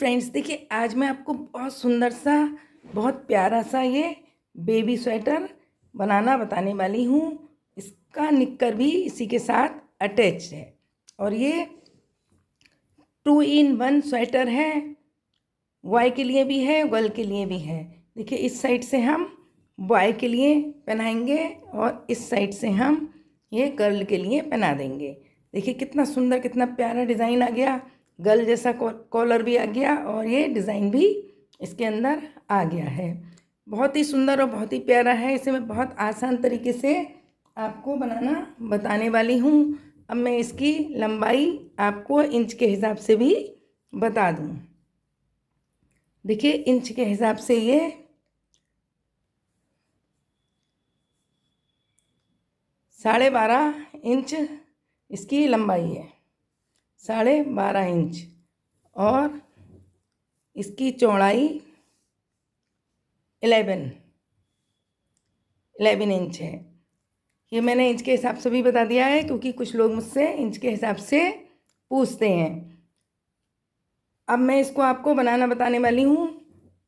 Friends, देखिए आज मैं आपको बहुत सुंदर सा, बहुत प्यारा सा ये बेबी स्वेटर बनाना बताने वाली हूँ। इसका निक्कर भी इसी के साथ अटैच है और ये 2 in 1 स्वेटर है। बॉय के लिए भी है, गर्ल के लिए भी है। देखिए इस साइड से हम बॉय के लिए पहनाएंगे और इस साइड से हम ये गर्ल के लिए पहना देंगे। देखिए कितना सुंदर, कितना प्यारा डिज़ाइन आ गया। गर्ल जैसा कॉलर भी आ गया और ये डिज़ाइन भी इसके अंदर आ गया है। बहुत ही सुंदर और बहुत ही प्यारा है। इसे मैं बहुत आसान तरीके से आपको बनाना बताने वाली हूँ। अब मैं इसकी लंबाई आपको इंच के हिसाब से भी बता दूँ। देखिए इंच के हिसाब से ये 12.5 इंच इसकी लंबाई है, 12.5 इंच, और इसकी चौड़ाई 11 इंच है। ये मैंने इंच के हिसाब से भी बता दिया है क्योंकि कुछ लोग मुझसे इंच के हिसाब से पूछते हैं। अब मैं इसको आपको बनाना बताने वाली हूँ।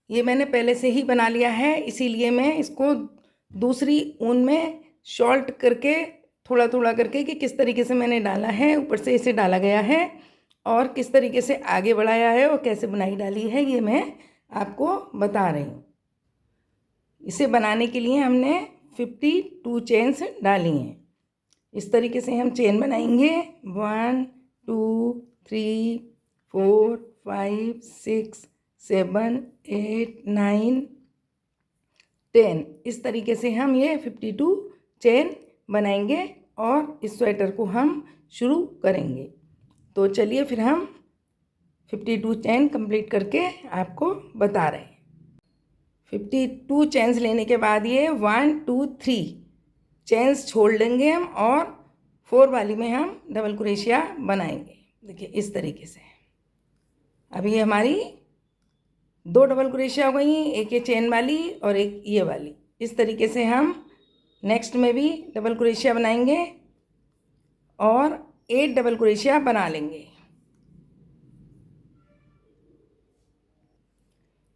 ये मैंने पहले से ही बना लिया है, इसीलिए मैं इसको दूसरी ऊन में शॉर्ट करके थोड़ा थोड़ा करके कि किस तरीके से मैंने डाला है, ऊपर से इसे डाला गया है और किस तरीके से आगे बढ़ाया है और कैसे बुनाई डाली है, ये मैं आपको बता रही हूँ। इसे बनाने के लिए हमने 52 चेन्स डाली हैं। इस तरीके से हम चेन बनाएंगे। 1 2 3 4 5 6 7 8 9 10। इस तरीके से हम ये 52 चेन बनाएंगे और इस स्वेटर को हम शुरू करेंगे। तो चलिए फिर हम 52 चेन कंप्लीट करके आपको बता रहे हैं। 52 चेन्स लेने के बाद ये 1 2 3 चेन्स छोड़ लेंगे हम और 4 वाली में हम डबल क्रोशिया बनाएंगे। देखिए इस तरीके से। अभी हमारी 2 डबल क्रोशिया हो गई, एक ये चेन वाली और एक ये वाली। इस तरीके से हम नेक्स्ट में भी डबल क्रोशिया बनाएंगे और 8 डबल क्रोशिया बना लेंगे।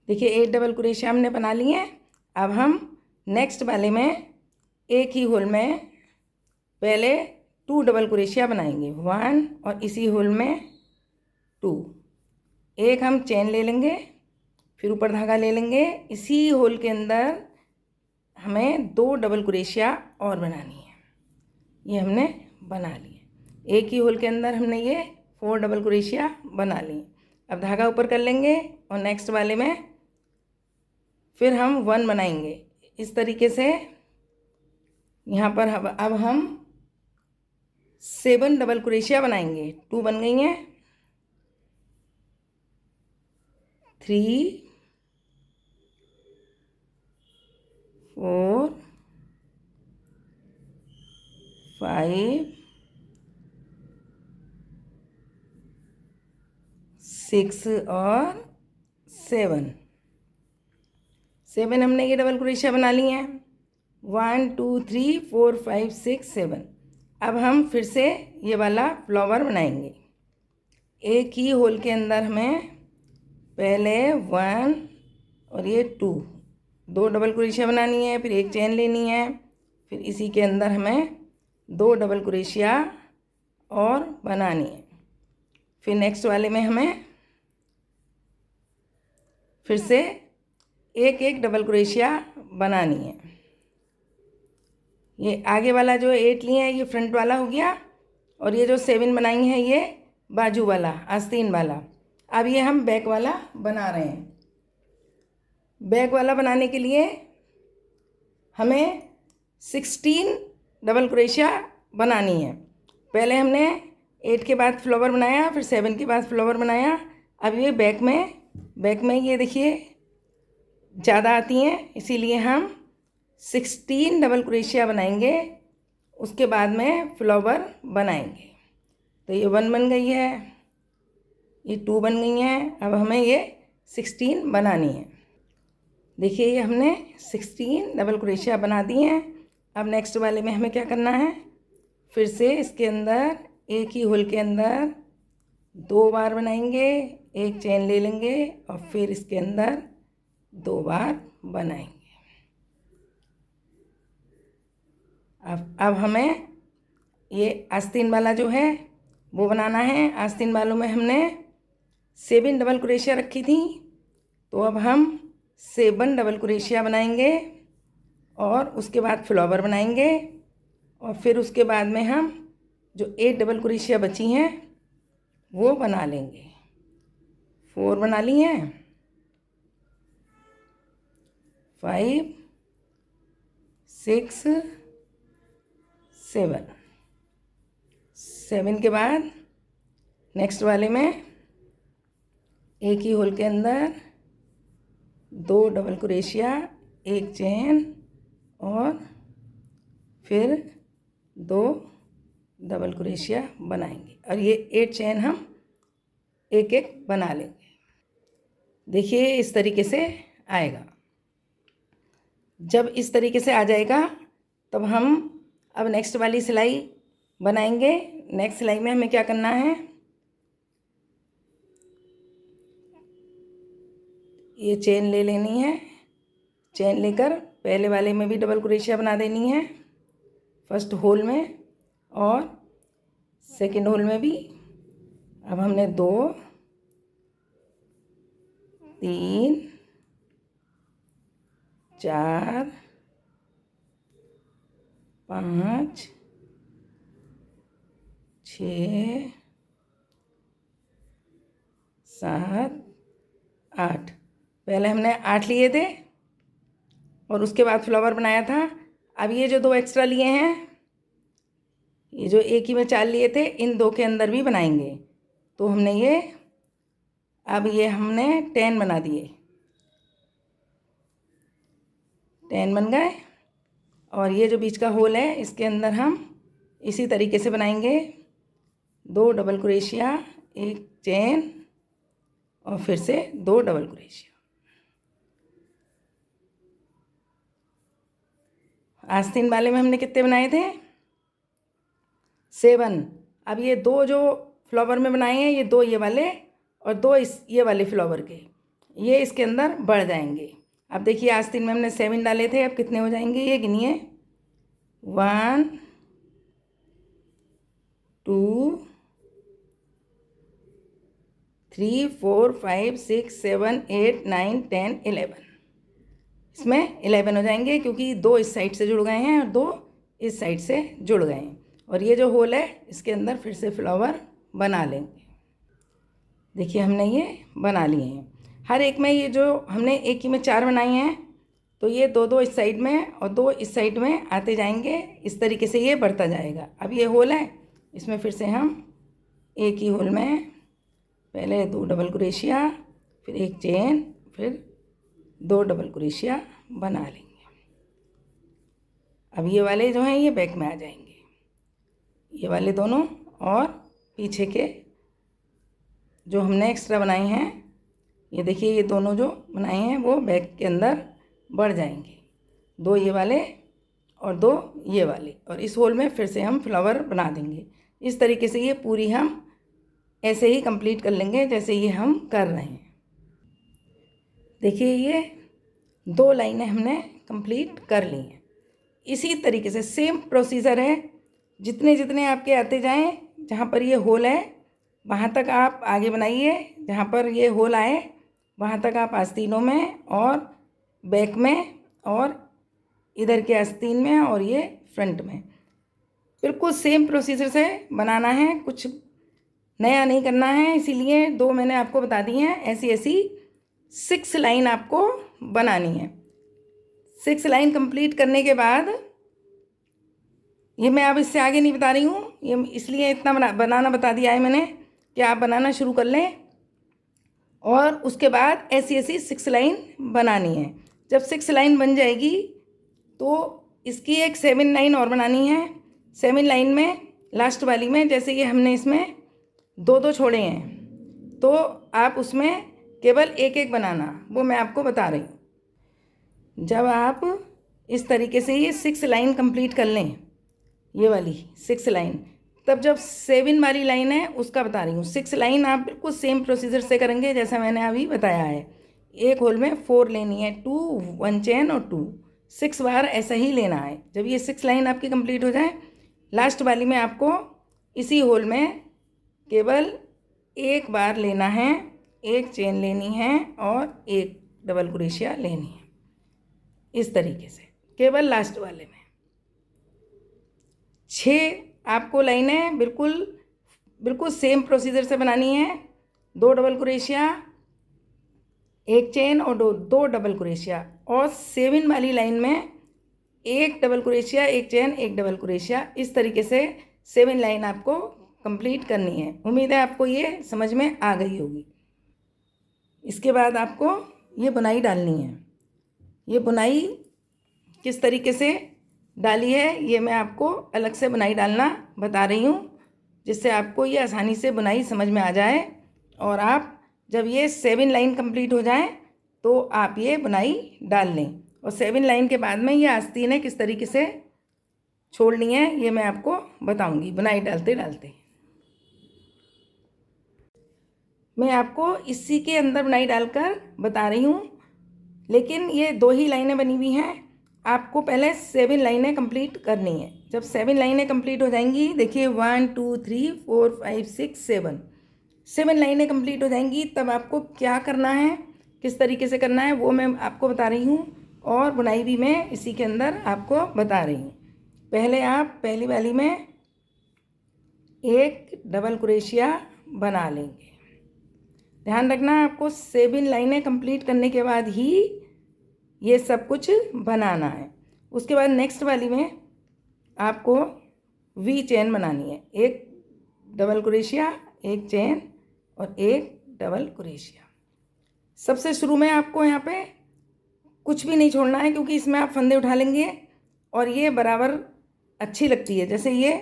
देखिए 8 डबल क्रोशिया हमने बना लिए हैं। अब हम नेक्स्ट वाले में एक ही होल में पहले 2 डबल क्रोशिया बनाएंगे, 1 और इसी होल में 2। एक हम चेन ले लेंगे, फिर ऊपर धागा ले लेंगे। इसी होल के अंदर हमें 2 डबल क्रोशिया और बनानी है। ये हमने बना लिए। एक ही होल के अंदर हमने ये 4 डबल क्रोशिया बना ली। अब धागा ऊपर कर लेंगे और नेक्स्ट वाले में फिर हम 1 बनाएंगे। इस तरीके से यहाँ पर अब हम 7 डबल क्रोशिया बनाएंगे। 2 बन गई हैं, 3 4 5 6 और 7 हमने ये डबल क्रोशिया बना ली हैं। 1 2 3 4 5 6 7। अब हम फिर से ये वाला फ्लावर बनाएंगे। एक ही होल के अंदर हमें पहले 1 और ये 2 डबल क्रोशिया बनानी है, फिर एक चेन लेनी है, फिर इसी के अंदर हमें 2 डबल क्रोशिया और बनानी है। फिर नेक्स्ट वाले में हमें फिर से एक एक डबल क्रोशिया बनानी है। ये आगे वाला जो 8 लिए हैं ये फ्रंट वाला हो गया और ये जो 7 बनाई हैं ये बाजू वाला, आस्तीन वाला। अब ये हम बैक वाला बना रहे हैं। बैक वाला बनाने के लिए हमें 16 डबल क्रोशिया बनानी है। पहले हमने 8 के बाद फ्लावर बनाया, फिर 7 के बाद फ्लावर बनाया। अब ये बैक में ये देखिए ज़्यादा आती हैं, इसीलिए हम 16 डबल क्रोशिया बनाएंगे। उसके बाद में फ्लावर बनाएंगे। तो ये 1 बन गई है, ये 2 बन गई हैं। अब हमें ये 16 बनानी है। देखिए ये हमने 16 डबल क्रोशिया बना दी हैं। अब नेक्स्ट वाले में हमें क्या करना है, फिर से इसके अंदर एक ही होल के अंदर 2 बार बनाएंगे। एक चेन ले लेंगे और फिर इसके अंदर 2 बार बनाएंगे। अब हमें ये आस्तीन वाला जो है वो बनाना है। आस्तीन वालों में हमने 7 डबल क्रोशिया रखी थी, तो अब हम 7 डबल क्रोशिया बनाएंगे और उसके बाद फ्लावर बनाएंगे और फिर उसके बाद में हम जो 8 डबल क्रोशिया बची हैं वो बना लेंगे। 4 बना ली हैं, 5 6 7 के बाद नेक्स्ट वाले में एक ही होल के अंदर 2 डबल क्रोशिया, एक चेन और फिर 2 डबल क्रोशिया बनाएंगे और ये 8 चेन हम एक एक बना लेंगे। देखिए इस तरीके से आएगा। जब इस तरीके से आ जाएगा तब हम अब नेक्स्ट वाली सिलाई बनाएंगे। नेक्स्ट सिलाई में हमें क्या करना है, ये चेन ले लेनी है। चेन लेकर पहले वाले में भी डबल क्रोशिया बना देनी है, फर्स्ट होल में और सेकंड होल में भी। अब हमने 2 3 4 5 6 7 8, पहले हमने 8 लिए थे और उसके बाद फ्लावर बनाया था। अब ये जो 2 एक्स्ट्रा लिए हैं, ये जो एक ही में 4 लिए थे, इन 2 के अंदर भी बनाएंगे। तो हमने ये अब ये हमने 10 बना दिए, 10 बन गए। और ये जो बीच का होल है इसके अंदर हम इसी तरीके से बनाएंगे, 2 डबल क्रोशिया, एक चेन और फिर से 2 डबल क्रोशिया। आस्तीन वाले में हमने कितने बनाए थे, 7। अब ये 2 जो फ्लावर में बनाए हैं, ये 2 ये वाले और 2 ये वाले फ्लावर के, ये इसके अंदर बढ़ जाएंगे। अब देखिए आस्तीन में हमने 7 डाले थे, अब कितने हो जाएंगे ये गिनिए, 1 2 3 4 5 6 7 8 9 10 11, इसमें 11 हो जाएंगे क्योंकि 2 इस साइड से जुड़ गए हैं और 2 इस साइड से जुड़ गए हैं। और ये जो होल है इसके अंदर फिर से फ्लावर बना लेंगे। देखिए हमने ये बना लिए हैं। हर एक में ये जो हमने एक ही में 4 बनाए हैं, तो ये 2 इस साइड में और 2 इस साइड में आते जाएंगे। इस तरीके से ये बढ़ता जाएगा। अब ये होल है, इसमें फिर से हम एक ही होल में पहले 2 डबल क्रोशिया, फिर एक चेन, फिर 2 डबल क्रोशिया बना लेंगे। अब ये वाले जो हैं ये बैक में आ जाएंगे, ये वाले दोनों, और पीछे के जो हमने एक्स्ट्रा बनाए हैं, ये देखिए ये दोनों जो बनाए हैं वो बैक के अंदर बढ़ जाएंगे, 2 ये वाले और 2 ये वाले, और इस होल में फिर से हम फ्लावर बना देंगे। इस तरीके से ये पूरी हम ऐसे ही कंप्लीट कर लेंगे जैसे ये हम कर रहे हैं। देखिए ये 2 लाइनें हमने कंप्लीट कर ली हैं। इसी तरीके से सेम प्रोसीजर है, जितने जितने आपके आते जाएं, जहाँ पर ये होल है वहाँ तक आप आगे बनाइए, जहाँ पर ये होल आए वहाँ तक आप आस्तीनों में और बैक में और इधर के आस्तीन में और ये फ्रंट में बिल्कुल सेम प्रोसीजर से बनाना है, कुछ नया नहीं करना है। इसीलिए 2 मैंने आपको बता दी हैं। ऐसी ऐसी 6 लाइन आपको बनानी है। 6 लाइन कंप्लीट करने के बाद, ये मैं अब इससे आगे नहीं बता रही हूँ, ये इसलिए इतना बनाना बता दिया है मैंने कि आप बनाना शुरू कर लें। और उसके बाद ऐसी ऐसी 6 लाइन बनानी है। जब 6 लाइन बन जाएगी तो इसकी एक 7 लाइन और बनानी है। 7 लाइन में लास्ट वाली में, जैसे ये हमने इसमें 2 छोड़े हैं, तो आप उसमें केवल एक एक बनाना, वो मैं आपको बता रही हूँ। जब आप इस तरीके से ये 6 लाइन कंप्लीट कर लें, ये वाली 6 लाइन, तब जब 7 वाली लाइन है उसका बता रही हूँ। 6 लाइन आप बिल्कुल सेम प्रोसीजर से करेंगे जैसा मैंने अभी बताया है। एक होल में 4 लेनी है, 2 1 चेन और 2 6 बार ऐसा ही लेना है। जब ये 6 लाइन आपकी कंप्लीट हो जाए, लास्ट वाली में आपको इसी होल में केवल एक बार लेना है, एक चेन लेनी है और एक डबल क्रोशिया लेनी है, इस तरीके से केवल लास्ट वाले में। 6 आपको लाइनें बिल्कुल सेम प्रोसीजर से बनानी है। 2 डबल क्रोशिया, एक चेन और दो डबल क्रोशिया, और 7 वाली लाइन में एक डबल क्रोशिया, एक चेन, एक डबल क्रोशिया, इस तरीके से 7 लाइन आपको कंप्लीट करनी है। उम्मीद है आपको ये समझ में आ गई होगी। इसके बाद आपको ये बुनाई डालनी है। ये बुनाई किस तरीके से डाली है ये मैं आपको अलग से बुनाई डालना बता रही हूँ, जिससे आपको ये आसानी से बुनाई समझ में आ जाए। और आप जब ये 7 लाइन कंप्लीट हो जाए तो आप ये बुनाई डाल लें। और 7 लाइन के बाद में ये आस्तीन है किस तरीके से छोड़नी है ये मैं आपको बताऊंगी बुनाई डालते डालते। मैं आपको इसी के अंदर बुनाई डालकर बता रही हूँ, लेकिन ये 2 ही लाइनें बनी हुई हैं। आपको पहले 7 लाइनें कंप्लीट करनी है। जब 7 लाइनें कंप्लीट हो जाएंगी, देखिए 1 2 3 4 5 6 7 लाइनें कंप्लीट हो जाएंगी, तब आपको क्या करना है, किस तरीके से करना है वो मैं आपको बता रही हूँ। और बुनाई भी मैं इसी के अंदर आपको बता रही हूँ। पहले आप पहली वाली में एक डबल क्रोशिया बना लेंगे। ध्यान रखना आपको 7 लाइनें कंप्लीट करने के बाद ही ये सब कुछ बनाना है। उसके बाद नेक्स्ट वाली में आपको वी चेन बनानी है। एक डबल क्रोशिया, एक चेन और एक डबल क्रोशिया। सबसे शुरू में आपको यहाँ पे कुछ भी नहीं छोड़ना है, क्योंकि इसमें आप फंदे उठा लेंगे और ये बराबर अच्छी लगती है। जैसे ये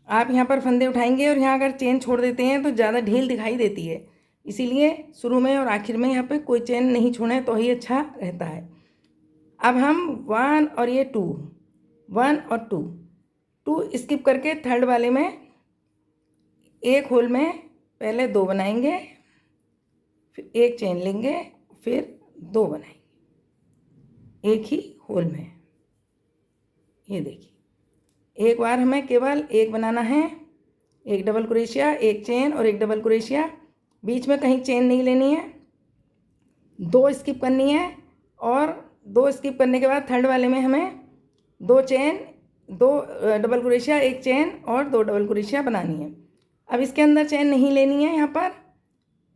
आप यहाँ पर फंदे उठाएंगे और यहाँ अगर चेन छोड़ देते हैं तो ज़्यादा ढील दिखाई देती है, इसीलिए शुरू में और आखिर में यहाँ पे कोई चेन नहीं छोड़े तो ही अच्छा रहता है। अब हम 1 और ये 2, 1 और 2 स्किप करके थर्ड वाले में एक होल में पहले 2 बनाएंगे, फिर एक चेन लेंगे, फिर 2 बनाएंगे एक ही होल में। ये देखिए, एक बार हमें केवल एक बनाना है, एक डबल क्रोशिया, एक चेन और एक डबल क्रोशिया, बीच में कहीं चेन नहीं लेनी है। 2 स्किप करनी है और 2 स्किप करने के बाद थर्ड वाले में हमें 2 चेन, 2 डबल क्रोशिया, एक चेन और 2 डबल क्रोशिया बनानी है। अब इसके अंदर चेन नहीं लेनी है, यहाँ पर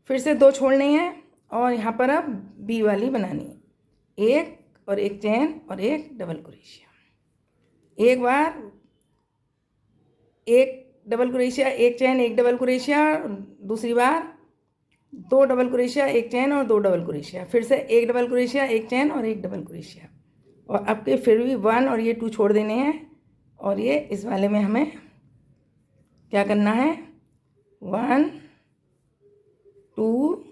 फिर से 2 छोड़ने हैं और यहाँ पर अब बी वाली बनानी है। एक और एक चेन और एक डबल क्रोशिया। एक बार एक डबल क्रोशिया, एक चेन, एक डबल क्रोशिया, दूसरी बार 2 डबल क्रोशिया, एक चेन और 2 डबल क्रोशिया, फिर से एक डबल क्रोशिया, एक चेन और एक डबल क्रोशिया। और अब के फिर भी 1 और ये 2 छोड़ देने हैं। और ये इस वाले में हमें क्या करना है, 1 2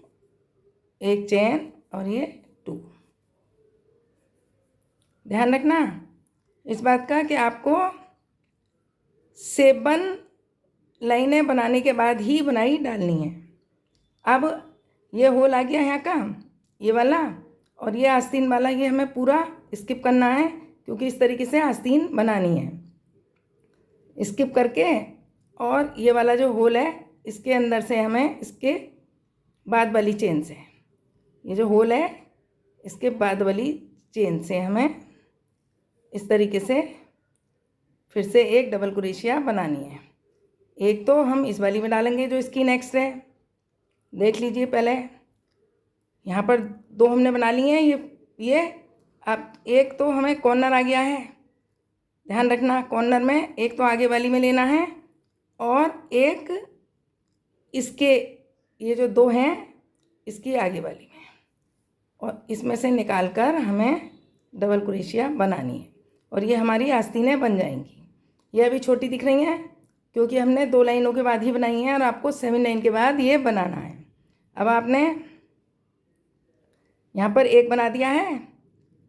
एक चेन और ये 2। ध्यान रखना इस बात का कि आपको 7 लाइनें बनाने के बाद ही बुनाई डालनी है। अब ये होल आ गया यहाँ का, ये वाला, और ये आस्तीन वाला ये हमें पूरा स्किप करना है, क्योंकि इस तरीके से आस्तीन बनानी है। स्किप करके और ये वाला जो होल है इसके अंदर से हमें इसके बाद वाली चेन से, ये जो होल है इसके बाद वाली चेन से हमें इस तरीके से फिर से एक डबल क्रोशिया बनानी है। एक तो हम इस वाली में डालेंगे जो इसकी नेक्स्ट है, देख लीजिए। पहले यहाँ पर 2 हमने बना लिए हैं, ये अब एक तो हमें कॉर्नर आ गया है। ध्यान रखना कॉर्नर में एक तो आगे वाली में लेना है और एक इसके, ये जो 2 हैं इसकी आगे वाली में, और इसमें से निकाल कर हमें डबल क्रोशिया बनानी है। और ये हमारी आस्तीनें बन जाएंगी। ये अभी छोटी दिख रही हैं क्योंकि हमने 2 लाइनों के बाद ही बनाई हैं और आपको 7 लाइन के बाद ये बनाना है। अब आपने यहाँ पर एक बना दिया है,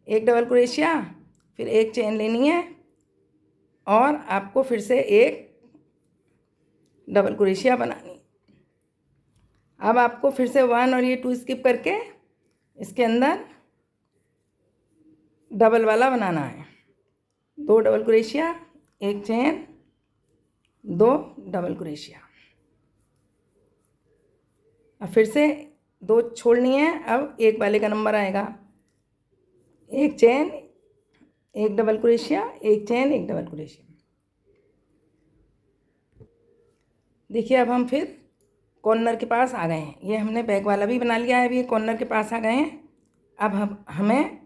एक डबल क्रोशिया, फिर एक चेन लेनी है और आपको फिर से एक डबल क्रोशिया बनानी। अब आपको फिर से 1 और ये 2 स्किप करके इसके अंदर डबल वाला बनाना है। 2 double crochet, 1 chain, 2 double crochet. अब फिर से 2 छोड़नी है। अब एक वाले का नंबर आएगा, 1 chain, 1 double crochet, 1 chain, 1 double crochet. देखिए अब हम फिर कॉर्नर के पास आ गए हैं। ये हमने बैक वाला भी बना लिया है, अभी ये कॉर्नर के पास आ गए हैं। अब हमें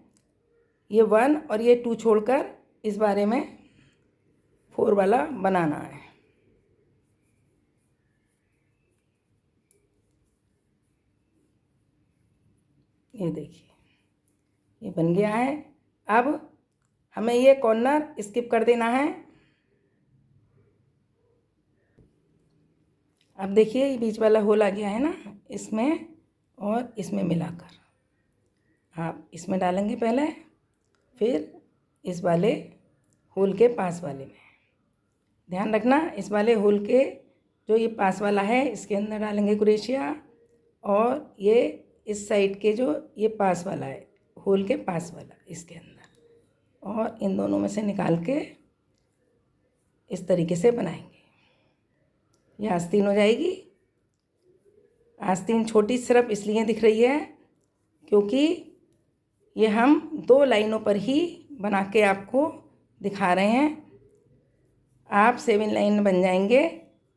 ये 1 और ये 2 छोड़कर इस बारे में 4 वाला बनाना है। ये देखिए ये बन गया है। अब हमें ये कॉर्नर स्किप कर देना है। अब देखिए ये बीच वाला होल आ गया है ना, इसमें और इसमें मिलाकर आप इसमें डालेंगे पहले, फिर इस वाले होल के पास वाले में। ध्यान रखना इस वाले होल के जो ये पास वाला है इसके अंदर डालेंगे क्रोशिया, और ये इस साइड के जो ये पास वाला है होल के पास वाला इसके अंदर, और इन दोनों में से निकाल के इस तरीके से बनाएंगे। ये आस्तीन हो जाएगी। आस्तीन छोटी सिर्फ इसलिए दिख रही है क्योंकि ये हम 2 लाइनों पर ही बना के आपको दिखा रहे हैं। आप 7 लाइन बन जाएंगे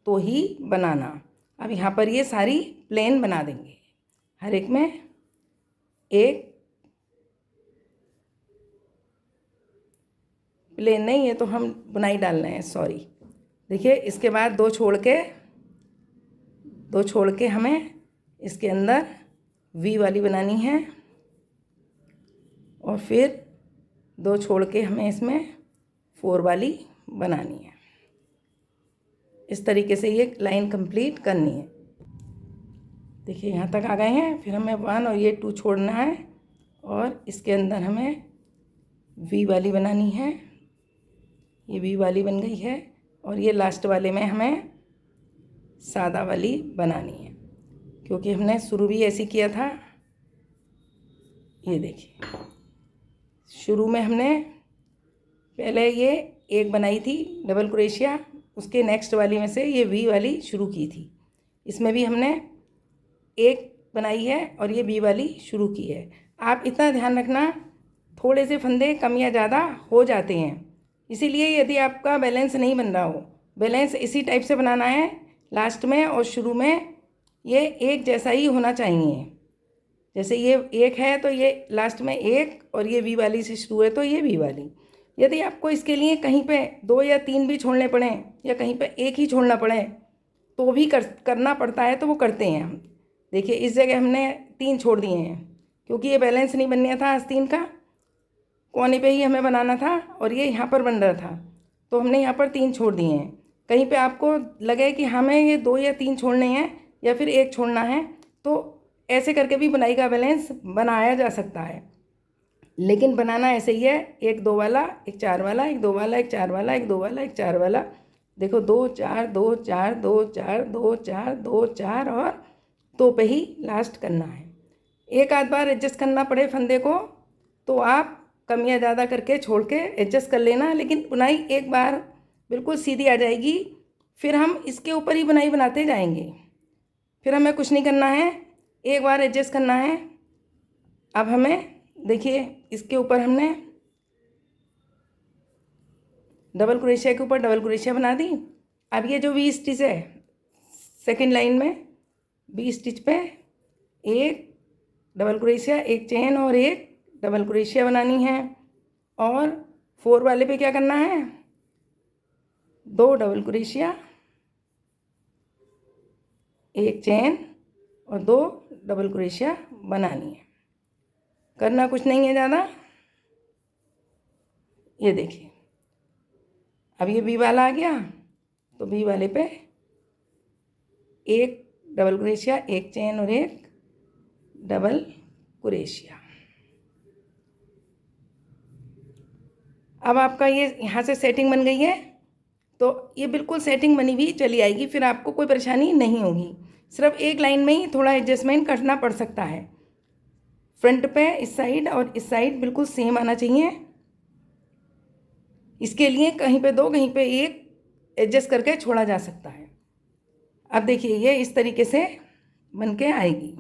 तो ही बनाना। अब यहाँ पर ये सारी प्लेन बना देंगे, हर एक में एक प्लेन नहीं, ये तो हम बुनाई डाल रहे हैं, सॉरी। देखिए इसके बाद 2 छोड़ के हमें इसके अंदर वी वाली बनानी है, और फिर 2 छोड़ के हमें इसमें 4 वाली बनानी है। इस तरीके से ये लाइन कंप्लीट करनी है। देखिए यहाँ तक आ गए हैं। फिर हमें 1 और ये 2 छोड़ना है, और इसके अंदर हमें वी वाली बनानी है। ये वी वाली बन गई है, और ये लास्ट वाले में हमें सादा वाली बनानी है, क्योंकि हमने शुरू भी ऐसे किया था। ये देखिए शुरू में हमने पहले ये एक बनाई थी डबल क्रोशिया, उसके नेक्स्ट वाली में से ये वी वाली शुरू की थी। इसमें भी हमने एक बनाई है और ये वी वाली शुरू की है। आप इतना ध्यान रखना, थोड़े से फंदे कम या ज़्यादा हो जाते हैं, इसीलिए यदि आपका बैलेंस नहीं बन रहा हो, बैलेंस इसी टाइप से बनाना है। लास्ट में और शुरू में ये एक जैसा ही होना चाहिए। जैसे ये एक है तो ये लास्ट में एक, और ये वी वाली से शुरू है तो ये वी वाली। यदि आपको इसके लिए कहीं पे 2 या 3 भी छोड़ने पड़े, या कहीं पे एक ही छोड़ना पड़े, तो भी करना पड़ता है, तो वो करते हैं हम। देखिए इस जगह हमने 3 छोड़ दिए हैं, क्योंकि ये बैलेंस नहीं बनना था आस्तीन का, कोने पे ही हमें बनाना था, और ये यहाँ पर बन रहा था, तो हमने यहाँ पर 3 छोड़ दिए हैं। कहीं पे आपको लगे कि हमें ये 2 या 3 छोड़ने हैं, या फिर एक छोड़ना है, तो ऐसे करके भी बुनाई का बैलेंस बनाया जा सकता है। लेकिन बनाना ऐसे ही है, 1 2 वाला, 1 4 वाला, 1 2 वाला, 1 4 वाला, 1 2 वाला, 1 4 वाला। देखो 2 4 2 4 2 4 2 4 2 4 और 2 पे ही लास्ट करना है। एक आध बार एडजस्ट करना पड़े फंदे को तो आप कम या ज़्यादा करके छोड़ के एडजस्ट कर लेना, लेकिन बुनाई एक बार बिल्कुल सीधी आ जाएगी। फिर हम इसके ऊपर ही बुनाई बनाते जाएंगे, फिर हमें कुछ नहीं करना है, एक बार एडजस्ट करना है। अब हमें देखिए इसके ऊपर हमने डबल क्रोशिया के ऊपर डबल क्रोशिया बना दी। अब ये जो वी स्टिच है सेकंड लाइन में, वी स्टिच पे एक डबल क्रोशिया, एक चेन और एक डबल क्रोशिया बनानी है, और 4 वाले पे क्या करना है, 2 डबल क्रोशिया, एक चेन और 2 डबल क्रोशिया बनानी है। करना कुछ नहीं है ज़्यादा। ये देखिए अब ये बी वाला आ गया, तो बी वाले पे एक डबल क्रोशिया, एक चेन और एक डबल क्रोशिया। अब आपका ये यहाँ से सेटिंग बन गई है, तो ये बिल्कुल सेटिंग बनी हुई चली आएगी, फिर आपको कोई परेशानी नहीं होगी। सिर्फ एक लाइन में ही थोड़ा एडजस्टमेंट करना पड़ सकता है। फ्रंट पे इस साइड और इस साइड बिल्कुल सेम आना चाहिए। इसके लिए कहीं पे दो कहीं पे एक एडजस्ट करके छोड़ा जा सकता है। अब देखिए ये इस तरीके से बन के आएगी,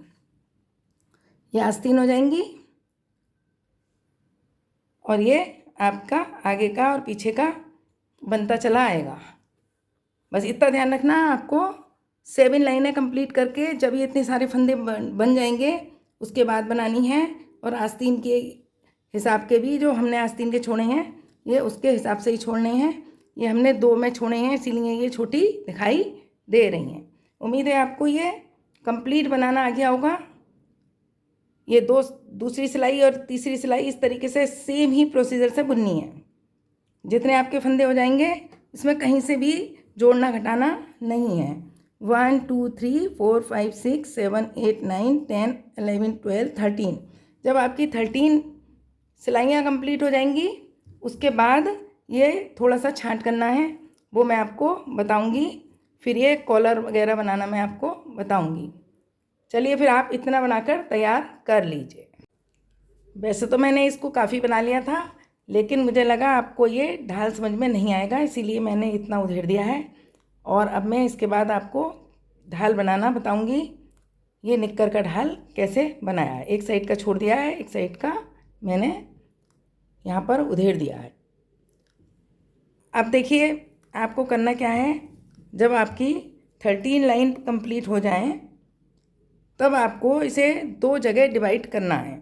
ये आस्तीन हो जाएंगी और ये आपका आगे का और पीछे का बनता चला आएगा। बस इतना ध्यान रखना आपको, 7 लाइनें कंप्लीट करके जब ये इतने सारे फंदे बन जाएंगे उसके बाद बनानी है। और आस्तीन के हिसाब के भी जो हमने आस्तीन के छोड़े हैं ये उसके हिसाब से ही छोड़ने हैं। ये हमने 2 में छोड़े हैं इसीलिए ये छोटी दिखाई दे रही हैं। उम्मीद है आपको ये कंप्लीट बनाना आ गया होगा। ये दूसरी सिलाई और तीसरी सिलाई इस तरीके से सेम ही प्रोसीजर से बुननी है। जितने आपके फंदे हो जाएंगे इसमें कहीं से भी जोड़ना घटाना नहीं है। 1 2 3 4 5 6 7 8 9 10 11 12 13। जब आपकी 13 सिलाइयाँ कंप्लीट हो जाएंगी उसके बाद ये थोड़ा सा छांट करना है, वो मैं आपको बताऊंगी। फिर ये कॉलर वगैरह बनाना मैं आपको बताऊंगी। चलिए फिर आप इतना बनाकर तैयार कर लीजिए। वैसे तो मैंने इसको काफ़ी बना लिया था, लेकिन मुझे लगा आपको ये ढाल समझ में नहीं आएगा, इसीलिए मैंने इतना उधेड़ दिया है। और अब मैं इसके बाद आपको ढाल बनाना बताऊंगी। ये निक्कर का ढाल कैसे बनाया है, एक साइड का छोड़ दिया है, एक साइड का मैंने यहाँ पर उधेड़ दिया है। अब देखिए आपको करना क्या है, जब आपकी 13 लाइन कंप्लीट हो जाएं तब आपको इसे 2 जगह डिवाइड करना है।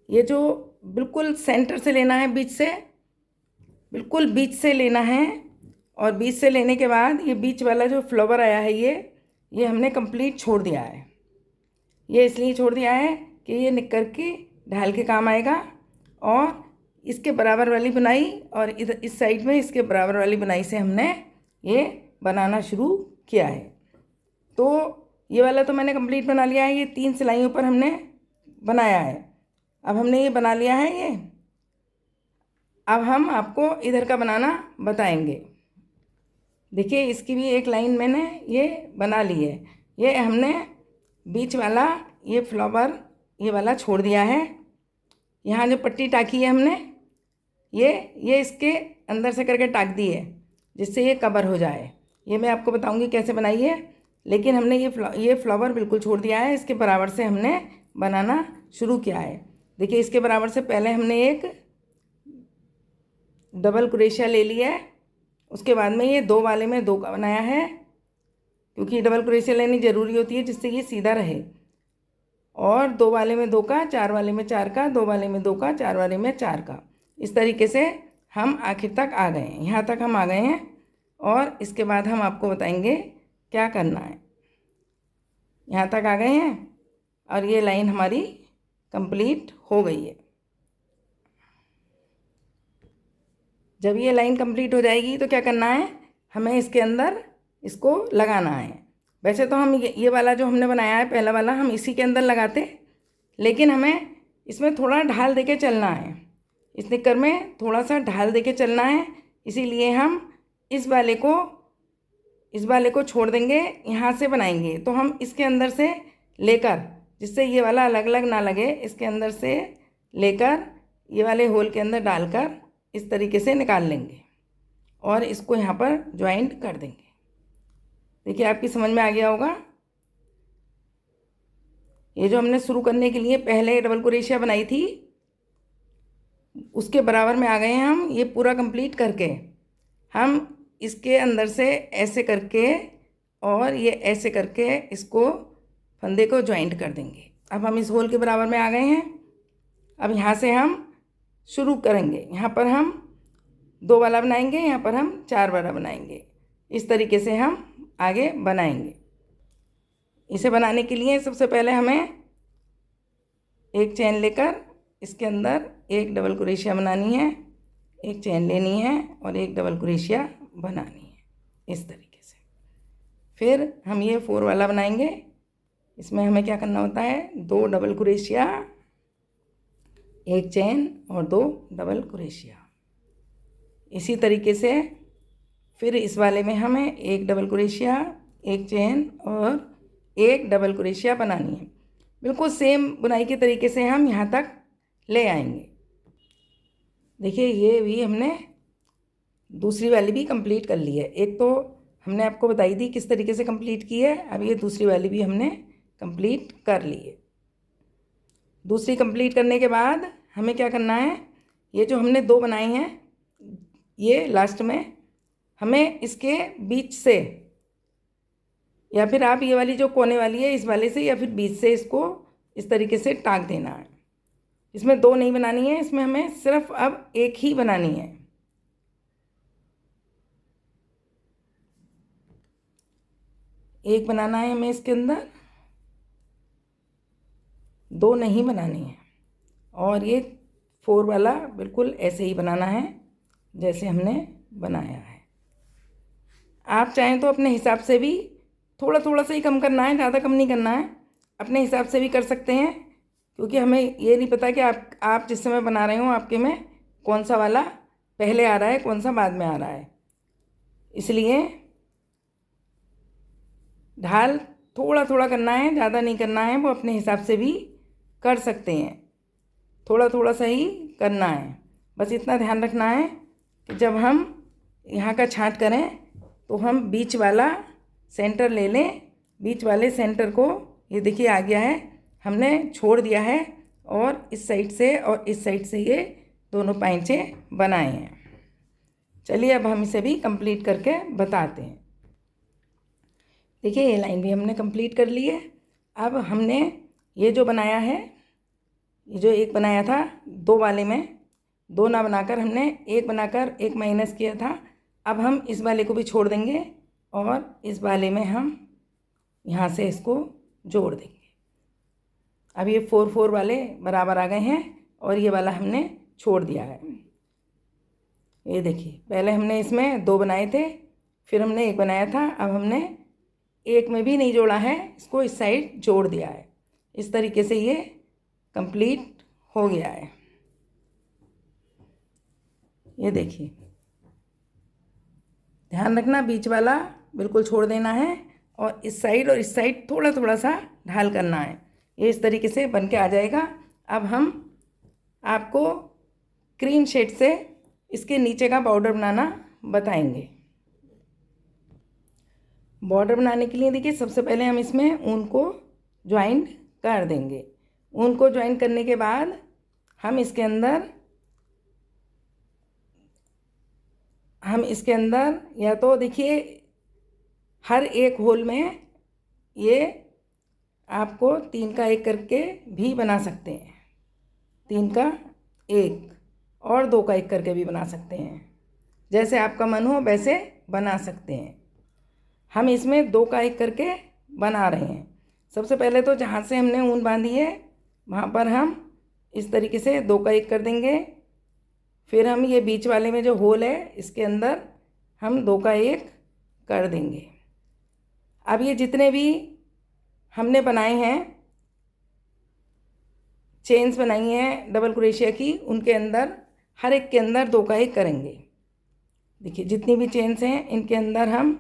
ये जो बिल्कुल सेंटर से लेना है, बीच से, बिल्कुल बीच से लेना है। और बीच से लेने के बाद ये बीच वाला जो फ्लावर आया है ये हमने कंप्लीट छोड़ दिया है। ये इसलिए छोड़ दिया है कि ये निक्कर की ढाल के काम आएगा। और इसके बराबर वाली बुनाई और इधर इस साइड में इसके बराबर वाली बुनाई से हमने ये बनाना शुरू किया है। तो ये वाला तो मैंने कंप्लीट बना लिया है, ये 3 सिलाइयों पर हमने बनाया है। अब हमने ये बना लिया है ये। अब हम आपको इधर का बनाना बताएंगे। देखिए इसकी भी एक लाइन मैंने ये बना ली है। ये हमने बीच वाला ये फ्लावर ये वाला छोड़ दिया है। यहाँ जो पट्टी टाकी है हमने ये इसके अंदर से करके टाक दी है जिससे ये कवर हो जाए। ये मैं आपको बताऊंगी कैसे बनाई है, लेकिन हमने ये फ्लावर बिल्कुल छोड़ दिया है। इसके बराबर से हमने बनाना शुरू किया है। देखिए इसके बराबर से पहले हमने एक डबल क्रोशिया ले लिया है, उसके बाद में ये 2 वाले में 2 का बनाया है, क्योंकि डबल क्रोशिया लेनी ज़रूरी होती है जिससे ये सीधा रहे। और 2 वाले में 2 का, 4 वाले में 4 का, 2 वाले में 2 का, 4 वाले में 4 का। इस तरीके से हम आखिर तक आ गए हैं, यहाँ तक हम आ गए हैं। और इसके बाद हम आपको बताएंगे क्या करना है। यहाँ तक आ गए हैं और ये लाइन हमारी कंप्लीट हो गई है। जब ये लाइन कंप्लीट हो जाएगी तो क्या करना है, हमें इसके अंदर इसको लगाना है। वैसे तो हम ये वाला जो हमने बनाया है पहला वाला हम इसी के अंदर लगाते, लेकिन हमें इसमें थोड़ा ढाल देके चलना है। इस निक्कर में थोड़ा सा ढाल देके चलना है, इसीलिए हम इस वाले को छोड़ देंगे, यहाँ से बनाएंगे। तो हम इसके अंदर से लेकर, जिससे ये वाला अलग अलग ना लगे, इसके अंदर से लेकर ये वाले होल के अंदर डालकर इस तरीके से निकाल लेंगे और इसको यहाँ पर ज्वाइंट कर देंगे। देखिए आपकी समझ में आ गया होगा। ये जो हमने शुरू करने के लिए पहले डबल क्रोशिया बनाई थी उसके बराबर में आ गए हैं हम। ये पूरा कंप्लीट करके हम इसके अंदर से ऐसे करके और ये ऐसे करके इसको फंदे को ज्वाइंट कर देंगे। अब हम इस होल के बराबर में आ गए हैं। अब यहाँ से हम शुरू करेंगे। यहाँ पर हम 2 वाला बनाएंगे, यहाँ पर हम 4 वाला बनाएंगे। इस तरीके से हम आगे बनाएंगे। इसे बनाने के लिए सबसे पहले हमें एक चेन लेकर इसके अंदर एक डबल क्रोशिया बनानी है, एक चेन लेनी है और एक डबल क्रोशिया बनानी है, इस तरीके से। फिर हम ये 4 वाला बनाएंगे। इसमें हमें क्या करना होता है, 2 डबल क्रोशिया, एक चेन और 2 डबल क्रोशिया। इसी तरीके से फिर इस वाले में हमें एक डबल क्रोशिया, एक चेन और एक डबल क्रोशिया बनानी है। बिल्कुल सेम बुनाई के तरीके से हम यहाँ तक ले आएंगे। देखिए ये भी हमने दूसरी वाली भी कंप्लीट कर ली है। एक तो हमने आपको बताई थी किस तरीके से कंप्लीट की है, अब ये दूसरी वाली भी हमने कंप्लीट कर ली है। दूसरी कंप्लीट करने के बाद हमें क्या करना है, ये जो हमने दो बनाए हैं ये लास्ट में हमें इसके बीच से, या फिर आप ये वाली जो कोने वाली है इस वाले से या फिर बीच से इसको इस तरीके से टाँक देना है। इसमें दो नहीं बनानी है, इसमें हमें सिर्फ अब एक ही बनानी है। एक बनाना है हमें इसके अंदर, दो नहीं बनानी है। और ये 4 वाला बिल्कुल ऐसे ही बनाना है जैसे हमने बनाया है। आप चाहें तो अपने हिसाब से भी थोड़ा थोड़ा सा ही कम करना है, ज़्यादा कम नहीं करना है, अपने हिसाब से भी कर सकते हैं, क्योंकि हमें ये नहीं पता कि आप जिस समय बना रहे हो आपके में कौन सा वाला पहले आ रहा है कौन सा बाद में आ रहा है। इसलिए ढाल थोड़ा थोड़ा करना है, ज़्यादा नहीं करना है, वो अपने हिसाब से भी कर सकते हैं, थोड़ा थोड़ा सा ही करना है। बस इतना ध्यान रखना है कि जब हम यहाँ का छांट करें तो हम बीच वाला सेंटर ले लें। बीच वाले सेंटर को ये देखिए आ गया है, हमने छोड़ दिया है और इस साइड से और इस साइड से ये दोनों पैंचे बनाए हैं। चलिए अब हम इसे भी कंप्लीट करके बताते हैं। देखिए ये लाइन भी हमने कंप्लीट कर ली है। अब हमने ये जो बनाया है, ये जो एक बनाया था दो वाले में, दो ना बनाकर हमने एक बनाकर एक माइनस किया था। अब हम इस वाले को भी छोड़ देंगे और इस वाले में हम यहाँ से इसको जोड़ देंगे। अब ये 4 4 वाले बराबर आ गए हैं और ये वाला हमने छोड़ दिया है। ये देखिए पहले हमने इसमें दो बनाए थे, फिर हमने एक बनाया था, अब हमने एक में भी नहीं जोड़ा है, इसको इस साइड जोड़ दिया है। इस तरीके से ये कंप्लीट हो गया है। ये देखिए ध्यान रखना बीच वाला बिल्कुल छोड़ देना है और इस साइड थोड़ा थोड़ा सा ढाल करना है। ये इस तरीके से बन के आ जाएगा। अब हम आपको क्रीम शेड से इसके नीचे का बॉर्डर बनाना बताएंगे। बॉर्डर बनाने के लिए देखिए सबसे पहले हम इसमें ऊन को ज्वाइंट कर देंगे। ऊन को ज्वाइंट करने के बाद हम इसके अंदर या तो देखिए हर एक होल में ये आपको 3 का 1 करके भी बना सकते हैं, 3 का 1 और 2 का 1 करके भी बना सकते हैं, जैसे आपका मन हो वैसे बना सकते हैं। हम इसमें 2 का 1 करके बना रहे हैं। सबसे पहले तो जहाँ से हमने ऊन बांधी है वहाँ पर हम इस तरीके से 2 का 1 कर देंगे। फिर हम ये बीच वाले में जो होल है इसके अंदर हम 2 का 1 कर देंगे। अब ये जितने भी हमने बनाए हैं, चेन्स बनाई हैं डबल क्रोशिया की, उनके अंदर हर एक के अंदर 2 का 1 करेंगे। देखिए जितनी भी चेन्स हैं इनके अंदर हम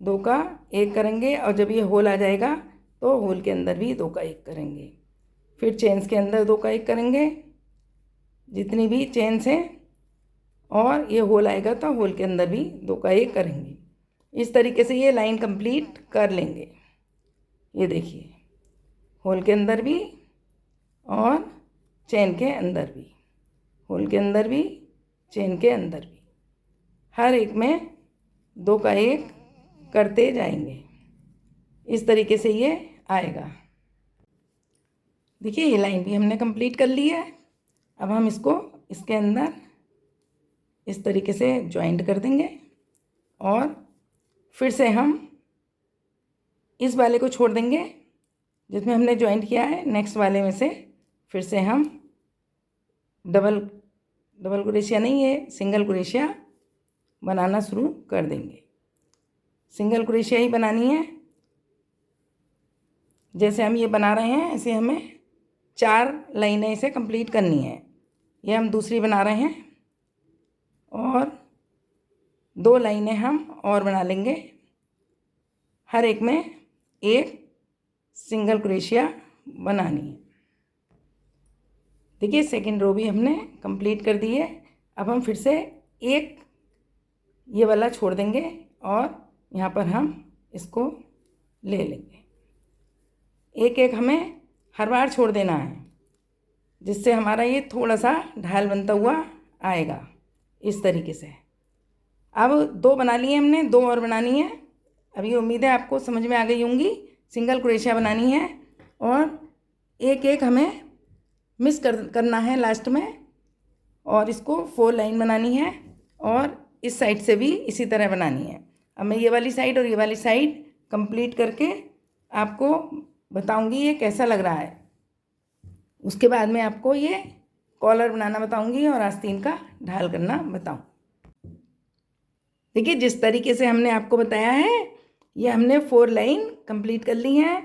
2 का 1 करेंगे और जब ये होल आ जाएगा तो होल के अंदर भी 2 का 1 करेंगे। फिर चेन्स के अंदर 2 का 1 करेंगे जितनी भी चेन्स हैं, और ये होल आएगा तो होल के अंदर भी 2 का 1 करेंगे। इस तरीके से ये लाइन कंप्लीट कर लेंगे। ये देखिए होल के अंदर भी और चेन के अंदर भी, होल के अंदर भी चेन के अंदर भी, हर एक में 2 का 1 करते जाएंगे। इस तरीके से ये आएगा। देखिए ये लाइन भी हमने कंप्लीट कर ली है। अब हम इसको इसके अंदर इस तरीके से ज्वाइंट कर देंगे और फिर से हम इस वाले को छोड़ देंगे जिसमें हमने ज्वाइंट किया है। नेक्स्ट वाले में से फिर से हम डबल क्रोशिया नहीं है, सिंगल क्रोशिया बनाना शुरू कर देंगे। सिंगल क्रोशिया ही बनानी है। जैसे हम ये बना रहे हैं ऐसे हमें 4 लाइनें इसे कंप्लीट करनी है। ये हम दूसरी बना रहे हैं और 2 लाइनें हम और बना लेंगे, हर एक में एक सिंगल क्रोशिया बनानी है। देखिए सेकेंड रो भी हमने कंप्लीट कर दी है। अब हम फिर से एक ये वाला छोड़ देंगे और यहाँ पर हम इसको ले लेंगे। एक एक हमें हर बार छोड़ देना है, जिससे हमारा ये थोड़ा सा ढाल बनता हुआ आएगा इस तरीके से। अब 2 बना लिए हमने, 2 और बनानी है। अभी उम्मीद है आपको समझ में आ गई होंगी। सिंगल क्रोशिया बनानी है और एक एक हमें मिस करना है लास्ट में, और इसको 4 लाइन बनानी है और इस साइड से भी इसी तरह बनानी है। अब मैं ये वाली साइड और ये वाली साइड कंप्लीट करके आपको बताऊंगी ये कैसा लग रहा है। उसके बाद में आपको ये कॉलर बनाना बताऊंगी और आस्तीन का ढाल करना बताऊं। देखिए जिस तरीके से हमने आपको बताया है, ये हमने 4 लाइन कंप्लीट कर ली हैं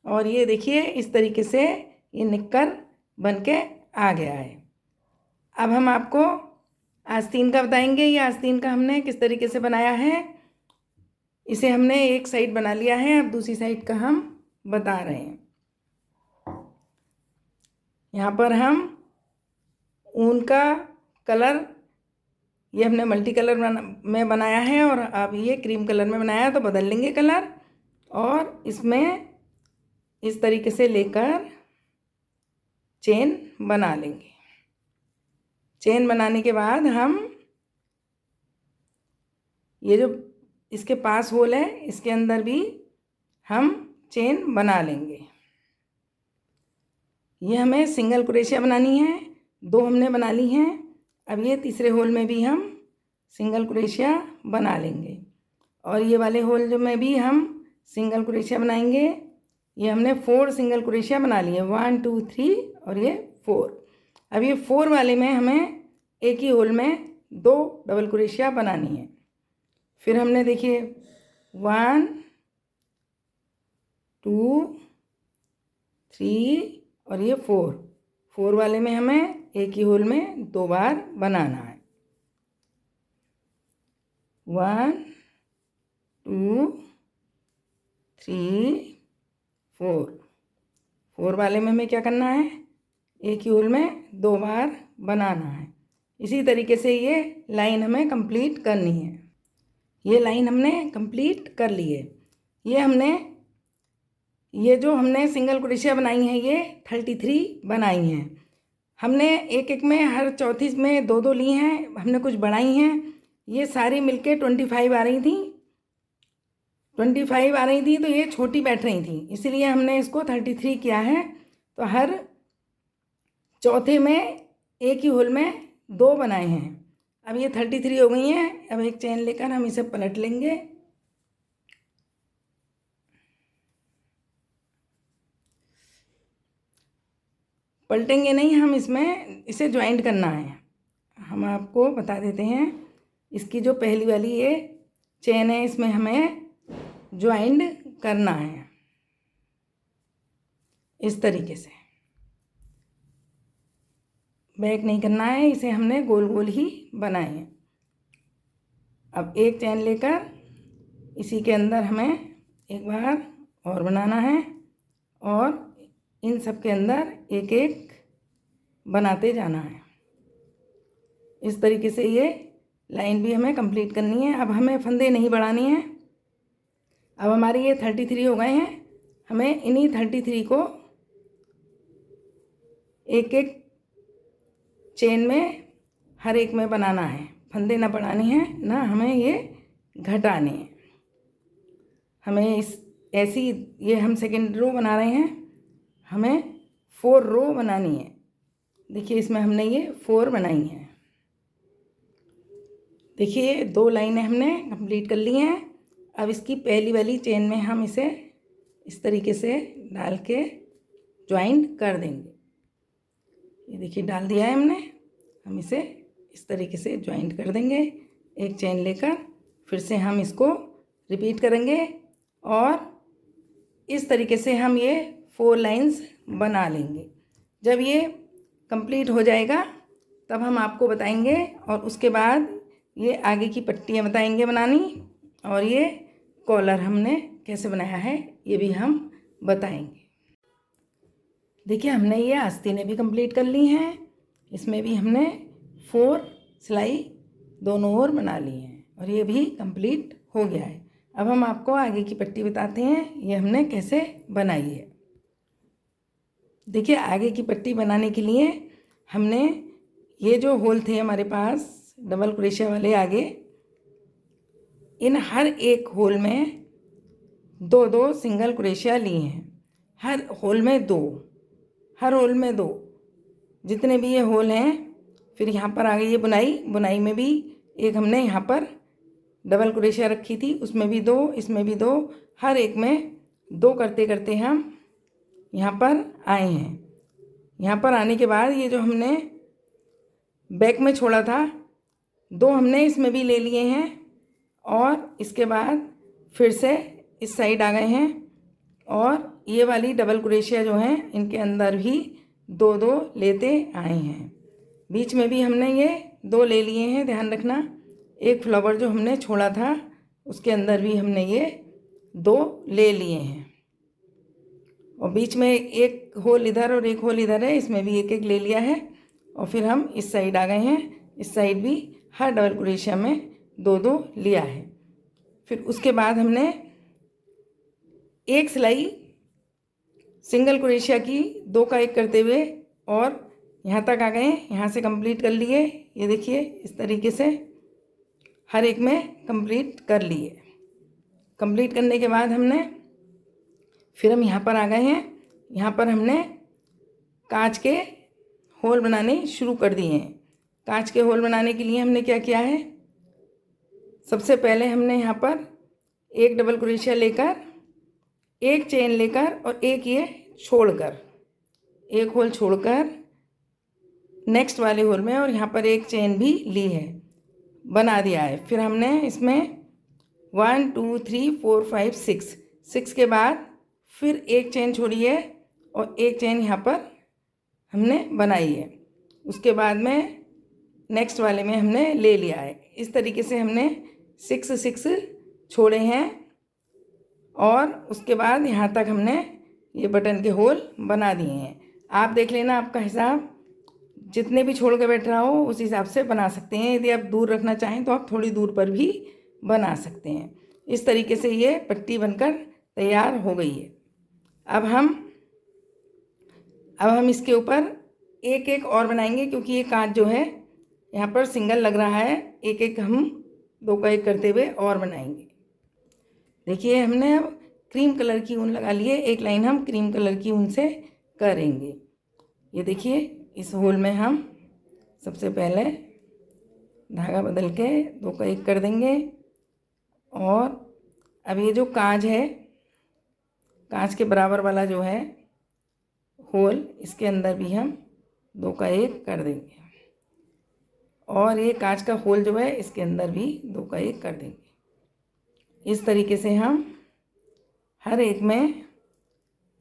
और ये देखिए इस तरीके से ये निक्कर बन के आ गया है। अब हम आपको आस्तीन का बताएंगे। ये आस्तीन का हमने किस तरीके से बनाया है। इसे हमने एक साइड बना लिया है, अब दूसरी साइड का हम बता रहे हैं। यहाँ पर हम ऊन का कलर ये हमने मल्टी कलर में बनाया है और अब ये क्रीम कलर में बनाया, तो बदल लेंगे कलर और इसमें इस तरीके से लेकर चेन बना लेंगे। चेन बनाने के बाद हम ये जो इसके पास होल है इसके अंदर भी हम चेन बना लेंगे। ये हमें सिंगल क्रोशिया बनानी है, 2 हमने बना ली हैं। अब ये तीसरे होल में भी हम सिंगल क्रोशिया बना लेंगे और ये वाले होल जो में भी हम सिंगल क्रोशिया बनाएंगे। ये हमने 4 सिंगल क्रोशिया बना लिए, 1 2 3 और ये 4। अब ये 4 वाले में हमें एक ही होल में 2 डबल क्रोशिया बनानी है। फिर हमने देखिए 1 2 3 और ये 4 वाले में हमें एक ही होल में 2 बार बनाना है। 1 2 3 4 वाले में हमें क्या करना है, एक ही होल में 2 बार बनाना है। इसी तरीके से ये लाइन हमें कंप्लीट करनी है। ये लाइन हमने कंप्लीट कर ली है। ये जो हमने सिंगल क्रोशिया बनाई है ये 33 बनाई हैं हमने। एक एक में हर चौथी में 2 ली हैं, हमने कुछ बढ़ाई हैं। ये सारी मिलके 25 आ रही थी, 25 आ रही थी, तो ये छोटी बैठ रही थी, इसीलिए हमने इसको 33 किया है। तो हर चौथे में एक ही होल में 2 बनाए हैं। अब ये 33 हो गई हैं। अब एक चेन लेकर हम इसे पलट लेंगे। पलटेंगे नहीं, हम इसमें इसे ज्वाइंट करना है। हम आपको बता देते हैं, इसकी जो पहली वाली ये चेन है इसमें हमें ज्वाइंट करना है इस तरीके से। बैक नहीं करना है, इसे हमने गोल गोल ही बनाए हैं। अब एक चेन लेकर इसी के अंदर हमें एक बार और बनाना है और इन सब के अंदर एक एक बनाते जाना है। इस तरीके से ये लाइन भी हमें कंप्लीट करनी है। अब हमें फंदे नहीं बढ़ानी हैं। अब हमारे ये 33 हो गए हैं। हमें इन्हीं 33 को एक एक चेन में हर एक में बनाना है। फंदे ना बढ़ाने हैं ना हमें ये घटाने हैं। हमें ऐसी ये हम सेकेंड रो बना रहे हैं, हमें 4 रो बनानी है। देखिए इसमें हमने ये 4 बनाई हैं। देखिए 2 लाइनें हमने कंप्लीट कर ली हैं। अब इसकी पहली वाली चेन में हम इसे इस तरीके से डाल के ज्वाइंट कर देंगे। ये देखिए डाल दिया है हमने। हम इसे इस तरीके से ज्वाइंट कर देंगे। एक चेन लेकर फिर से हम इसको रिपीट करेंगे और इस तरीके से हम ये 4 लाइंस बना लेंगे। जब ये कंप्लीट हो जाएगा तब हम आपको बताएंगे और उसके बाद ये आगे की पट्टियाँ बताएंगे बनानी, और ये कॉलर हमने कैसे बनाया है ये भी हम बताएंगे। देखिए हमने ये आस्तीनें भी कंप्लीट कर ली हैं। इसमें भी हमने 4 सिलाई दोनों ओर बना ली हैं और ये भी कंप्लीट हो गया है। अब हम आपको आगे की पट्टी बताते हैं ये हमने कैसे बनाई है। देखिए आगे की पट्टी बनाने के लिए हमने ये जो होल थे हमारे पास डबल क्रोशिया वाले आगे, इन हर एक होल में 2-2 सिंगल क्रोशिया लिए हैं। हर होल में 2, हर होल में 2, जितने भी ये होल हैं। फिर यहाँ पर आ गई ये बुनाई, बुनाई में भी एक हमने यहाँ पर डबल क्रोशिया रखी थी, उसमें भी 2, इसमें भी 2, हर एक में 2 करते करते हम यहाँ पर आए हैं। यहाँ पर आने के बाद ये जो हमने बैक में छोड़ा था 2 हमने इसमें भी ले लिए हैं और इसके बाद फिर से इस साइड आ गए हैं और ये वाली डबल क्रोशिया जो हैं इनके अंदर भी 2-2 लेते आए हैं। बीच में भी हमने ये 2 ले लिए हैं, ध्यान रखना। एक फ्लावर जो हमने छोड़ा था उसके अंदर भी हमने ये 2 ले लिए हैं और बीच में एक होल इधर और एक होल इधर है, इसमें भी एक एक ले लिया है। और फिर हम इस साइड आ गए हैं, इस साइड भी हर डबल क्रोशिया में 2-2 लिया है। फिर उसके बाद हमने एक सिलाई सिंगल क्रोशिया की 2 का 1 करते हुए और यहाँ तक आ गए, यहाँ से कंप्लीट कर लिए। ये देखिए इस तरीके से हर एक में कंप्लीट कर लिए। कंप्लीट करने के बाद हमने फिर हम यहाँ पर आ गए हैं। यहाँ पर हमने कांच के होल बनाने शुरू कर दिए हैं। कांच के होल बनाने के लिए हमने क्या किया है, सबसे पहले हमने यहाँ पर एक डबल क्रोशिया लेकर, एक चेन लेकर और एक ये छोड़कर, एक होल छोड़कर नेक्स्ट वाले होल में और यहाँ पर एक चेन भी ली है, बना दिया है। फिर हमने इसमें 1 2 3 4 5 6 के बाद फिर एक चेन छोड़ी है और एक चेन यहाँ पर हमने बनाई है। उसके बाद में नेक्स्ट वाले में हमने ले लिया है। इस तरीके से हमने 6 छोड़े हैं और उसके बाद यहाँ तक हमने ये बटन के होल बना दिए हैं। आप देख लेना, आपका हिसाब जितने भी छोड़ के बैठ रहा हो उस हिसाब से बना सकते हैं। यदि आप दूर रखना चाहें तो आप थोड़ी दूर पर भी बना सकते हैं। इस तरीके से ये पट्टी बनकर तैयार हो गई है। अब हम इसके ऊपर एक एक और बनाएंगे, क्योंकि ये कांच जो है यहाँ पर सिंगल लग रहा है। एक एक हम 2 का 1 करते हुए और बनाएंगे। देखिए हमने अब क्रीम कलर की ऊन लगा ली है, एक लाइन हम क्रीम कलर की ऊन से करेंगे। ये देखिए इस होल में हम सबसे पहले धागा बदल के 2 का 1 कर देंगे और अब ये जो कांच है, कांच के बराबर वाला जो है होल, इसके अंदर भी हम 2 का 1 कर देंगे और ये कांच का होल जो है इसके अंदर भी 2 का 1 कर देंगे। इस तरीके से हम हर एक में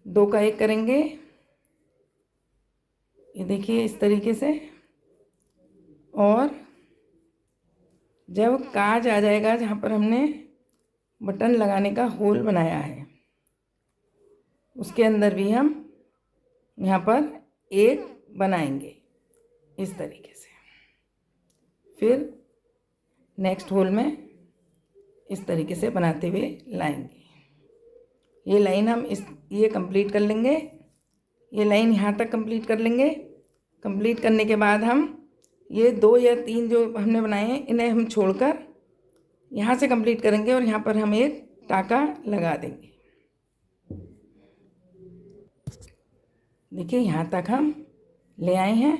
2 का 1 करेंगे। ये देखिए इस तरीके से, और जब कांच आ जाएगा जहाँ पर हमने बटन लगाने का होल बनाया है उसके अंदर भी हम यहाँ पर 1 बनाएंगे इस तरीके से। फिर नेक्स्ट होल में इस तरीके से बनाते हुए लाएंगे। ये लाइन हम ये कंप्लीट कर लेंगे। ये लाइन यहाँ तक कंप्लीट कर लेंगे। कंप्लीट करने के बाद हम ये 2 या 3 जो हमने बनाए हैं इन्हें हम छोड़कर यहाँ से कंप्लीट करेंगे और यहाँ पर हम एक टाका लगा देंगे। देखिए यहाँ तक हम ले आए हैं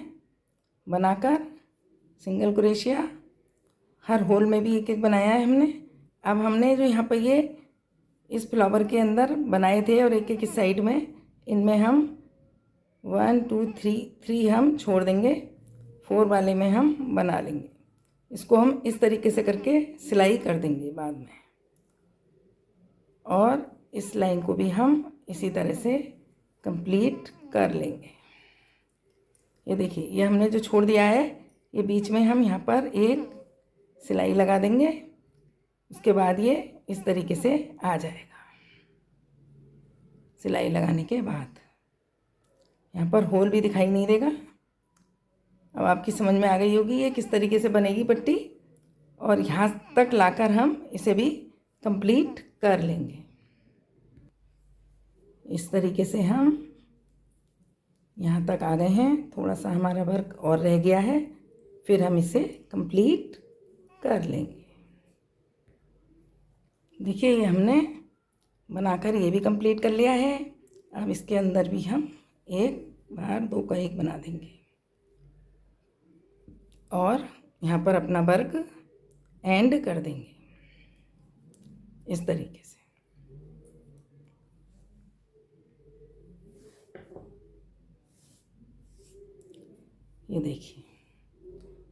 बनाकर सिंगल क्रोशिया। हर होल में भी एक एक बनाया है हमने। अब हमने जो यहाँ पर ये इस फ्लावर के अंदर बनाए थे और एक एक इस साइड में, इनमें हम 1 2 3 हम छोड़ देंगे, 4 वाले में हम बना लेंगे। इसको हम इस तरीके से करके सिलाई कर देंगे बाद में, और इस लाइन को भी हम इसी तरह से कंप्लीट कर लेंगे। ये देखिए ये हमने जो छोड़ दिया है, ये बीच में हम यहाँ पर एक सिलाई लगा देंगे। उसके बाद ये इस तरीके से आ जाएगा। सिलाई लगाने के बाद यहाँ पर होल भी दिखाई नहीं देगा। अब आपकी समझ में आ गई होगी ये किस तरीके से बनेगी पट्टी, और यहाँ तक लाकर हम इसे भी कंप्लीट कर लेंगे। इस तरीके से हम यहाँ तक आ गए हैं। थोड़ा सा हमारा वर्क और रह गया है, फिर हम इसे कंप्लीट कर लेंगे। देखिए ये हमने बनाकर ये भी कंप्लीट कर लिया है। अब इसके अंदर भी हम एक बार 2 का 1 बना देंगे और यहाँ पर अपना वर्क एंड कर देंगे इस तरीके से। ये देखिए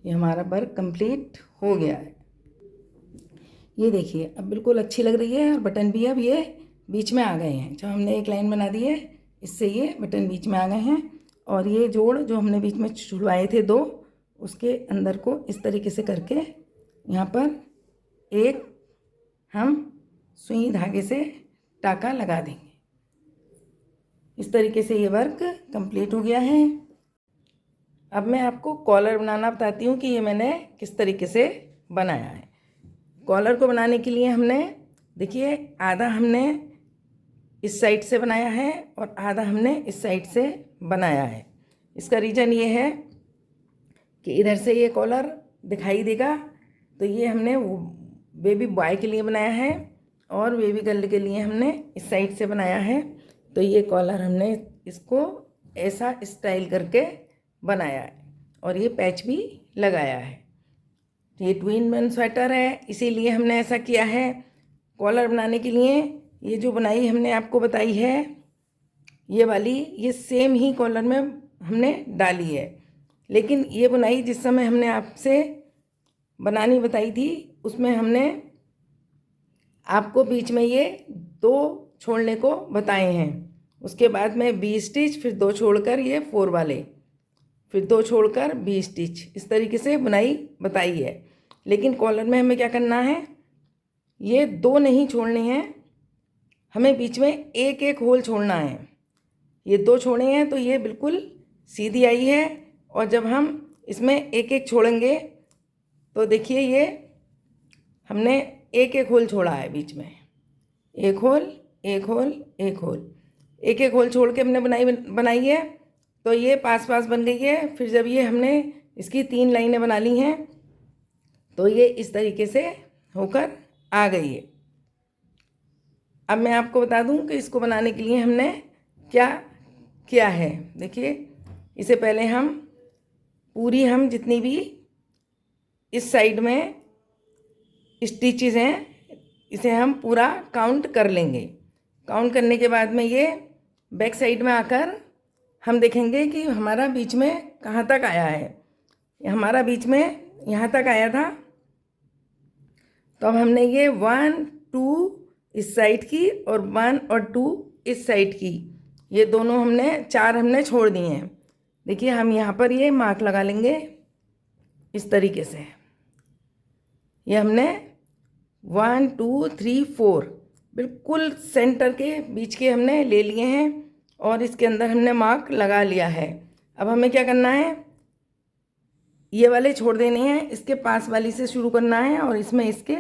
ये हमारा वर्क कंप्लीट हो गया है। ये देखिए अब बिल्कुल अच्छी लग रही है, और बटन भी अब ये बीच में आ गए हैं। जब हमने एक लाइन बना दी है, इससे ये बटन बीच में आ गए हैं। और ये जोड़ जो हमने बीच में छुड़वाए थे 2, उसके अंदर को इस तरीके से करके यहाँ पर एक हम सुई धागे से टाका लगा देंगे। इस तरीके से ये वर्क कंप्लीट हो गया है। अब मैं आपको कॉलर बनाना बताती हूँ कि ये मैंने किस तरीके से बनाया है। कॉलर को बनाने के लिए हमने देखिए आधा हमने इस साइड से बनाया है और आधा हमने इस साइड से बनाया है। इसका रीज़न ये है कि इधर से ये कॉलर दिखाई देगा, तो ये हमने बेबी बॉय के लिए बनाया है और बेबी गर्ल के लिए हमने इस साइड से बनाया है। तो ये कॉलर हमने इसको ऐसा स्टाइल करके बनाया है और ये पैच भी लगाया है। ये ट्विन मैन स्वेटर है, इसीलिए हमने ऐसा किया है। कॉलर बनाने के लिए ये जो बनाई हमने आपको बताई है ये वाली, ये सेम ही कॉलर में हमने डाली है। लेकिन ये बुनाई जिस समय हमने आपसे बनानी बताई थी उसमें हमने आपको बीच में ये 2 छोड़ने को बताए हैं। उसके बाद में 20 स्टिच, फिर 2 छोड़कर ये 4 वाले, फिर 2 छोड़कर 20 स्टिच, इस तरीके से बुनाई बताई है। लेकिन कॉलर में हमें क्या करना है, ये 2 नहीं छोड़ने हैं, हमें बीच में एक एक होल छोड़ना है। ये 2 छोड़े हैं तो ये बिल्कुल सीधी आई है, और जब हम इसमें एक एक छोड़ेंगे तो देखिए ये हमने एक एक होल छोड़ा है बीच में, एक होल एक होल एक होल, एक एक होल छोड़ के हमने बनाई है। तो ये पास पास बन गई है। फिर जब ये हमने इसकी 3 लाइनें बना ली हैं तो ये इस तरीके से होकर आ गई है। अब मैं आपको बता दूं कि इसको बनाने के लिए हमने क्या किया है। देखिए इसे पहले हम जितनी भी इस साइड में स्टिचेस हैं इसे हम पूरा काउंट कर लेंगे। काउंट करने के बाद में ये बैक साइड में आकर हम देखेंगे कि हमारा बीच में कहाँ तक आया है। हमारा बीच में यहाँ तक आया था, तो अब हमने ये 1 2 इस साइड की और 1 और 2 इस साइड की, ये दोनों हमने 4 हमने छोड़ दिए हैं। देखिए हम यहाँ पर ये मार्क लगा लेंगे इस तरीके से। ये हमने 1 2 3 4 बिल्कुल सेंटर के बीच के हमने ले लिए हैं और इसके अंदर हमने मार्क लगा लिया है। अब हमें क्या करना है, ये वाले छोड़ देने हैं, इसके पास वाली से शुरू करना है और इसमें इसके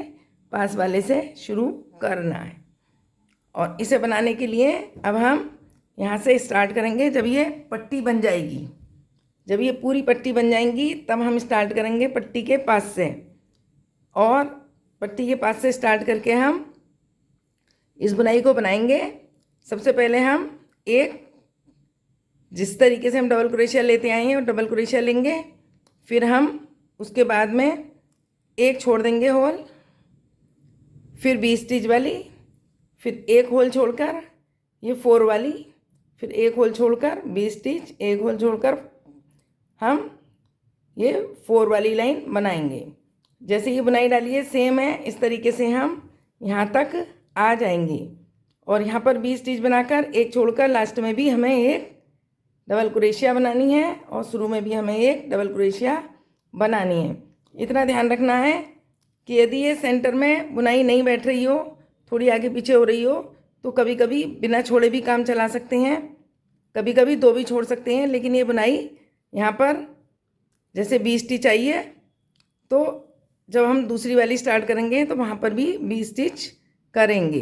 पास वाले से शुरू करना है। और इसे बनाने के लिए अब हम यहाँ से स्टार्ट करेंगे। जब ये पट्टी बन जाएगी, जब ये पूरी पट्टी बन जाएंगी तब हम स्टार्ट करेंगे पट्टी के पास से, और पट्टी के पास से स्टार्ट करके हम इस बुनाई को बनाएंगे। सबसे पहले हम जिस तरीके से हम डबल क्रोशिया लेते आए हैं और डबल क्रोशिया लेंगे, फिर हम उसके बाद में एक छोड़ देंगे होल, फिर 20 स्टिच वाली, फिर एक होल छोड़कर ये 4 वाली, फिर एक होल छोड़कर 20 स्टिच, एक होल छोड़कर हम ये 4 वाली लाइन बनाएंगे। जैसे ये बुनाई डाली है सेम है, इस तरीके से हम यहाँ तक आ जाएंगे। और यहाँ पर 20 स्टिच बनाकर एक छोड़कर लास्ट में भी हमें एक डबल क्रोशिया बनानी है और शुरू में भी हमें एक डबल क्रोशिया बनानी है। इतना ध्यान रखना है कि यदि ये सेंटर में बुनाई नहीं बैठ रही हो, थोड़ी आगे पीछे हो रही हो, तो कभी कभी बिना छोड़े भी काम चला सकते हैं, कभी कभी 2 भी छोड़ सकते हैं। लेकिन ये बुनाई यहाँ पर जैसे 20 स्टिच आई है, तो जब हम दूसरी वाली स्टार्ट करेंगे तो वहाँ पर भी 20 स्टिच करेंगे।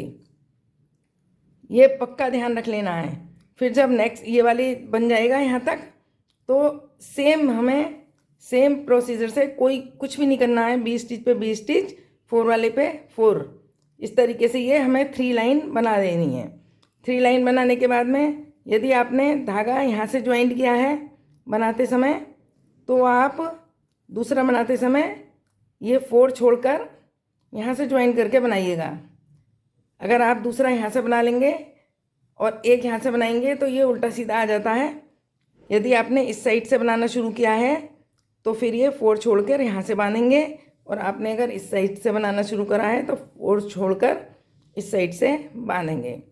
ये पक्का ध्यान रख लेना है। फिर जब नेक्स्ट ये वाली बन जाएगा यहाँ तक, तो सेम प्रोसीजर से कोई कुछ भी नहीं करना है। 20 स्टिच पे 20 स्टिच, 4 वाले पे 4, इस तरीके से ये हमें 3 लाइन बना देनी है। 3 लाइन बनाने के बाद में यदि आपने धागा यहाँ से ज्वाइंट किया है बनाते समय, तो आप दूसरा बनाते समय ये 4 छोड़कर यहाँ से ज्वाइन करके बनाइएगा। अगर आप दूसरा यहाँ से बना लेंगे और एक यहाँ से बनाएंगे तो ये उल्टा सीधा आ जाता है। यदि आपने इस साइड से बनाना शुरू किया है तो फिर ये 4 छोड़कर यहाँ से बांधेंगे, और आपने अगर इस साइड से बनाना शुरू करा है तो 4 छोड़कर इस साइड से बांधेंगे।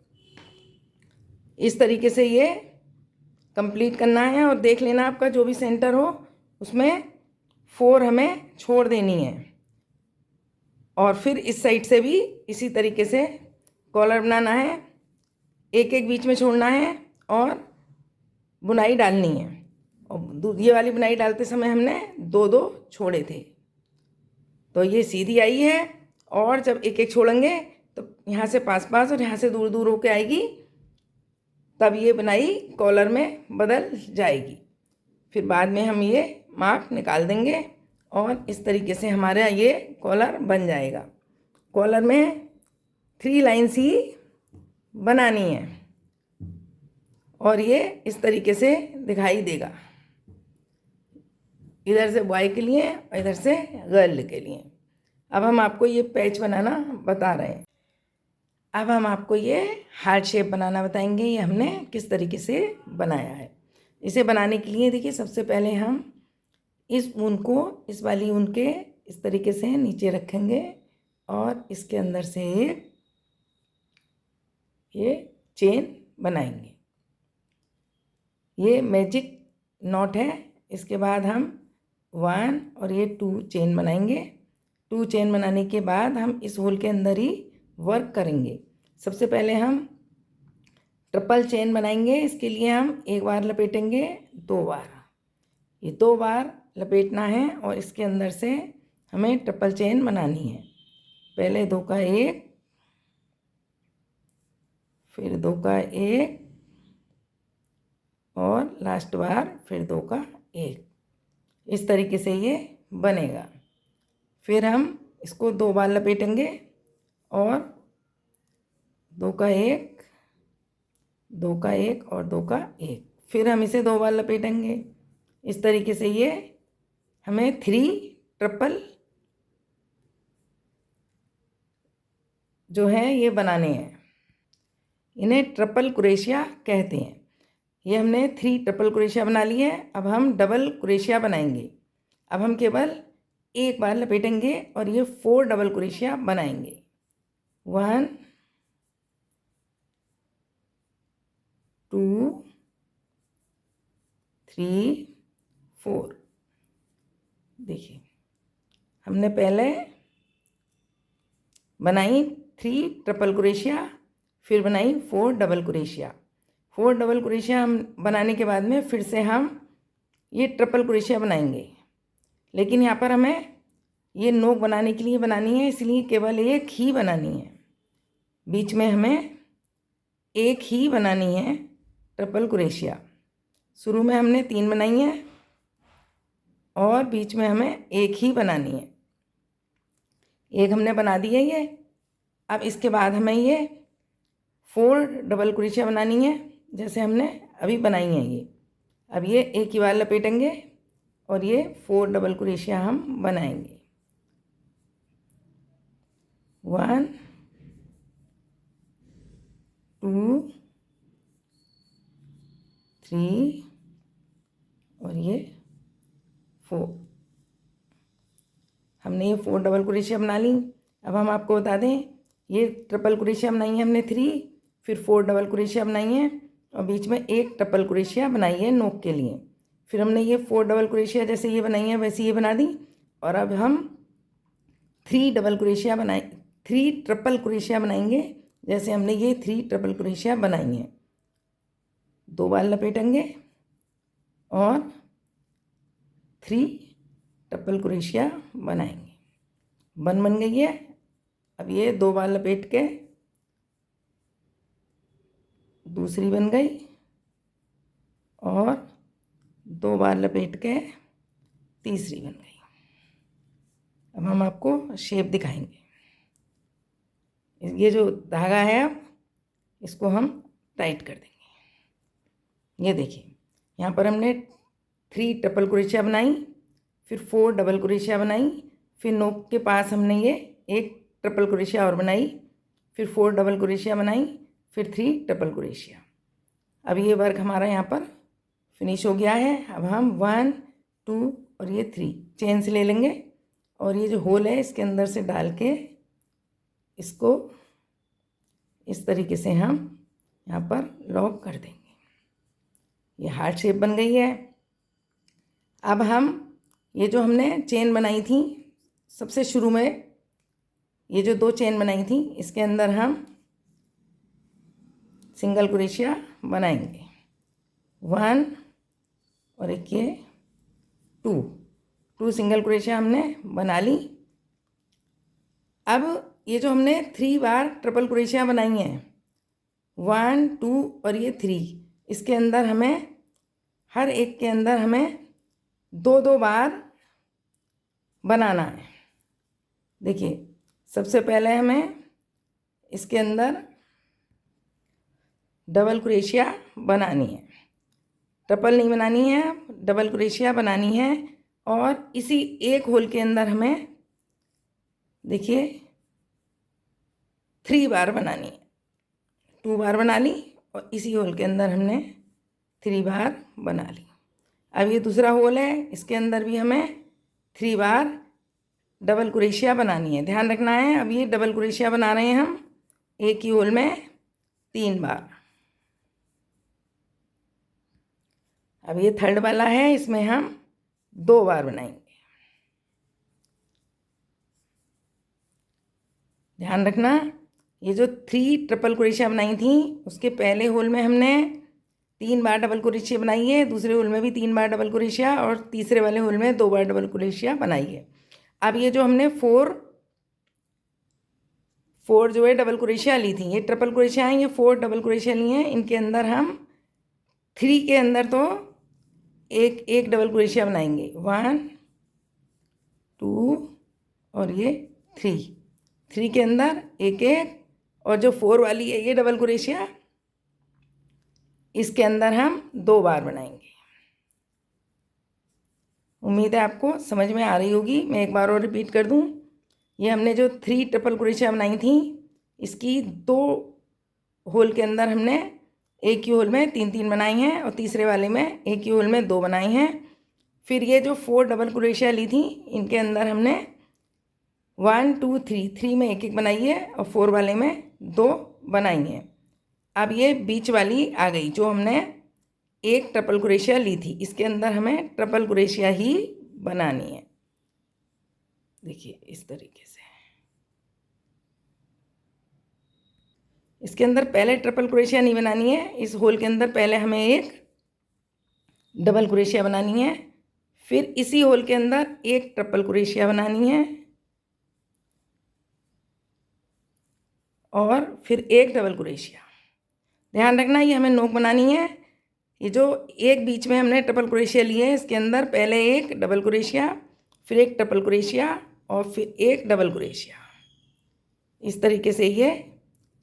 इस तरीके से ये कंप्लीट करना है। और देख लेना आपका जो भी सेंटर हो उसमें 4 हमें छोड़ देनी है। और फिर इस साइड से भी इसी तरीके से कॉलर बनाना है, एक एक बीच में छोड़ना है और बुनाई डालनी है। और ये वाली बुनाई डालते समय हमने 2-2 छोड़े थे, तो ये सीधी आई है। और जब एक एक छोड़ेंगे तो यहाँ से पास पास और यहाँ से दूर दूर होके आएगी, तब ये बुनाई कॉलर में बदल जाएगी। फिर बाद में हम ये मार्क निकाल देंगे और इस तरीके से हमारा ये कॉलर बन जाएगा। कॉलर में 3 लाइन्स ही बनानी है और ये इस तरीके से दिखाई देगा, इधर से बॉय के लिए और इधर से गर्ल के लिए। अब हम आपको ये पैच बनाना बता रहे हैं। अब हम आपको ये हार्ट शेप बनाना बताएंगे, ये हमने किस तरीके से बनाया है। इसे बनाने के लिए देखिए, सबसे पहले हम इस ऊन को इस वाली ऊन के इस तरीके से नीचे रखेंगे और इसके अंदर से ये चेन बनाएंगे। ये मैजिक नॉट है। इसके बाद हम 1 और ये 2 चेन बनाएंगे। 2 चेन बनाने के बाद हम इस होल के अंदर ही वर्क करेंगे। सबसे पहले हम ट्रिपल चेन बनाएंगे। इसके लिए हम एक बार लपेटेंगे, 2 बार, ये 2 बार लपेटना है और इसके अंदर से हमें ट्रिपल चेन बनानी है। पहले 2 का 1, फिर 2 का 1 और लास्ट बार फिर 2 का 1। इस तरीके से ये बनेगा। फिर हम इसको 2 बार लपेटेंगे और 2 का 1, 2 का 1 और 2 का 1। फिर हम इसे 2 बार लपेटेंगे। इस तरीके से ये हमें 3 ट्रिपल जो है ये बनाने हैं। इन्हें ट्रिपल क्रोशिया कहते हैं। ये हमने 3 ट्रिपल क्रोशिया बना ली है। अब हम डबल क्रोशिया बनाएंगे। अब हम केवल एक बार लपेटेंगे और ये 4 डबल क्रोशिया बनाएंगे। 1 2 3 4। देखिए, हमने पहले बनाई 3 ट्रिपल क्रोशिया, फिर बनाई 4 डबल क्रोशिया। 4 डबल क्रोशिया हम बनाने के बाद में फिर से हम ये ट्रिपल क्रोशिया बनाएंगे। लेकिन यहाँ पर हमें ये नोक बनाने के लिए बनानी है, इसलिए केवल एक ही बनानी है। बीच में हमें एक ही बनानी है ट्रिपल क्रोशिया। शुरू में हमने 3 बनाई हैं और बीच में हमें एक ही बनानी है। एक हमने बना दी है ये। अब इसके बाद हमें ये 4 डबल क्रोशिया बनानी है, जैसे हमने अभी बनाई है ये। अब ये एक ही बार लपेटेंगे और ये 4 डबल क्रोशिया हम बनाएंगे। 1 2 3 और ये 4। हमने ये 4 डबल क्रोशिया बना ली। अब हम आपको बता दें, ये ट्रिपल क्रोशिया बनाई है हमने 3, फिर 4 डबल क्रोशिया बनाई है और बीच में एक ट्रिपल क्रोशिया बनाई है नोक के लिए। फिर हमने ये 4 डबल क्रोशिया जैसे ये बनाई है वैसे ये बना दी। और अब हम 3 डबल क्रोशिया बनाए, 3 ट्रिपल क्रोशिया बनाएंगे। जैसे हमने ये 3 ट्रिपल क्रोशिया बनाई हैं, 2 बार लपेटेंगे और 3 ट्रिपल क्रोशिया बनाएंगे। बन गई है। अब ये 2 बार लपेट के दूसरी बन गई और 2 बार लपेट के तीसरी बन गई। अब हम आपको शेप दिखाएंगे। ये जो धागा है अब इसको हम टाइट कर देंगे। ये देखिए, यहाँ पर हमने 3 ट्रिपल क्रोशिया बनाई, फिर 4 डबल क्रोशिया बनाई, फिर नोक के पास हमने ये एक ट्रिपल क्रोशिया और बनाई, फिर 4 डबल क्रोशिया बनाई, फिर 3 ट्रिपल क्रोशिया। अब ये वर्क हमारा यहाँ पर फिनिश हो गया है। अब हम 1 2 और ये 3 चेन से ले लेंगे और ये जो होल है इसके अंदर से डाल के इसको इस तरीके से हम यहाँ पर लॉक कर देंगे। ये हार्ट शेप बन गई है। अब हम ये जो हमने चेन बनाई थी सबसे शुरू में, ये जो 2 चेन बनाई थी इसके अंदर हम सिंगल क्रोशिया बनाएंगे। 1 और एक ये 2 सिंगल क्रोशिया हमने बना ली। अब ये जो हमने 3 बार ट्रिपल क्रोशिया बनाई हैं, 1 2 और ये 3, इसके अंदर हमें हर एक के अंदर हमें 2 बार बनाना है। देखिए, सबसे पहले हमें इसके अंदर डबल क्रोशिया बनानी है, ट्रिपल नहीं बनानी है, डबल क्रोशिया बनानी है। और इसी एक होल के अंदर हमें देखिए 3 बार बनानी है। 2 बार बना ली और इसी होल के अंदर हमने 3 बार बना ली। अब ये दूसरा होल है, इसके अंदर भी हमें 3 बार डबल क्रोशिया बनानी है। ध्यान रखना है, अब ये डबल क्रोशिया बना रहे हैं हम एक ही होल में 3 बार। अब ये थर्ड वाला है, इसमें हम 2 बार बनाएंगे। ध्यान रखना, ये जो 3 ट्रिपल क्रोशिया बनाई थी उसके पहले होल में हमने 3 बार डबल क्रोशिया बनाई है, दूसरे होल में भी 3 बार डबल क्रोशिया और तीसरे वाले होल में 2 बार डबल क्रोशिया बनाई है। अब ये जो हमने 4 जो है डबल क्रोशिया ली थी, ये ट्रिपल क्रोशिया हैं, ये 4 डबल क्रोशिया ली हैं। इनके अंदर हम 3 के अंदर तो एक डबल क्रोशिया बनाएंगे, 1 2 और ये 3 के अंदर एक और जो 4 वाली है ये डबल क्रोशिया, इसके अंदर हम 2 बार बनाएंगे। उम्मीद है आपको समझ में आ रही होगी। मैं एक बार और रिपीट कर दूं, ये हमने जो 3 ट्रिपल क्रोशिया बनाई थी इसकी 2 होल के अंदर हमने एक ही होल में 3 बनाई हैं और तीसरे वाले में एक ही होल में 2 बनाई हैं। फिर ये जो 4 डबल क्रोशिया ली थी इनके अंदर हमने 1 2 3 में एक बनाई है और 4 वाले में 2 बनाई हैं। अब ये बीच वाली आ गई जो हमने एक ट्रिपल क्रोशिया ली थी, इसके अंदर हमें ट्रिपल क्रोशिया ही बनानी है। देखिए इस तरीके से इसके अंदर पहले ट्रिपल क्रोशिया नहीं बनानी है, इस होल के अंदर पहले हमें एक डबल क्रोशिया बनानी है, फिर इसी होल के अंदर एक ट्रिपल क्रोशिया बनानी है और फिर एक डबल क्रोशिया। ध्यान रखना, ये हमें नोक बनानी है। ये जो एक बीच में हमने ट्रिपल क्रोशिया लिए है इसके अंदर पहले एक डबल क्रोशिया, फिर एक ट्रिपल क्रोशिया और फिर एक डबल क्रोशिया। इस तरीके से ये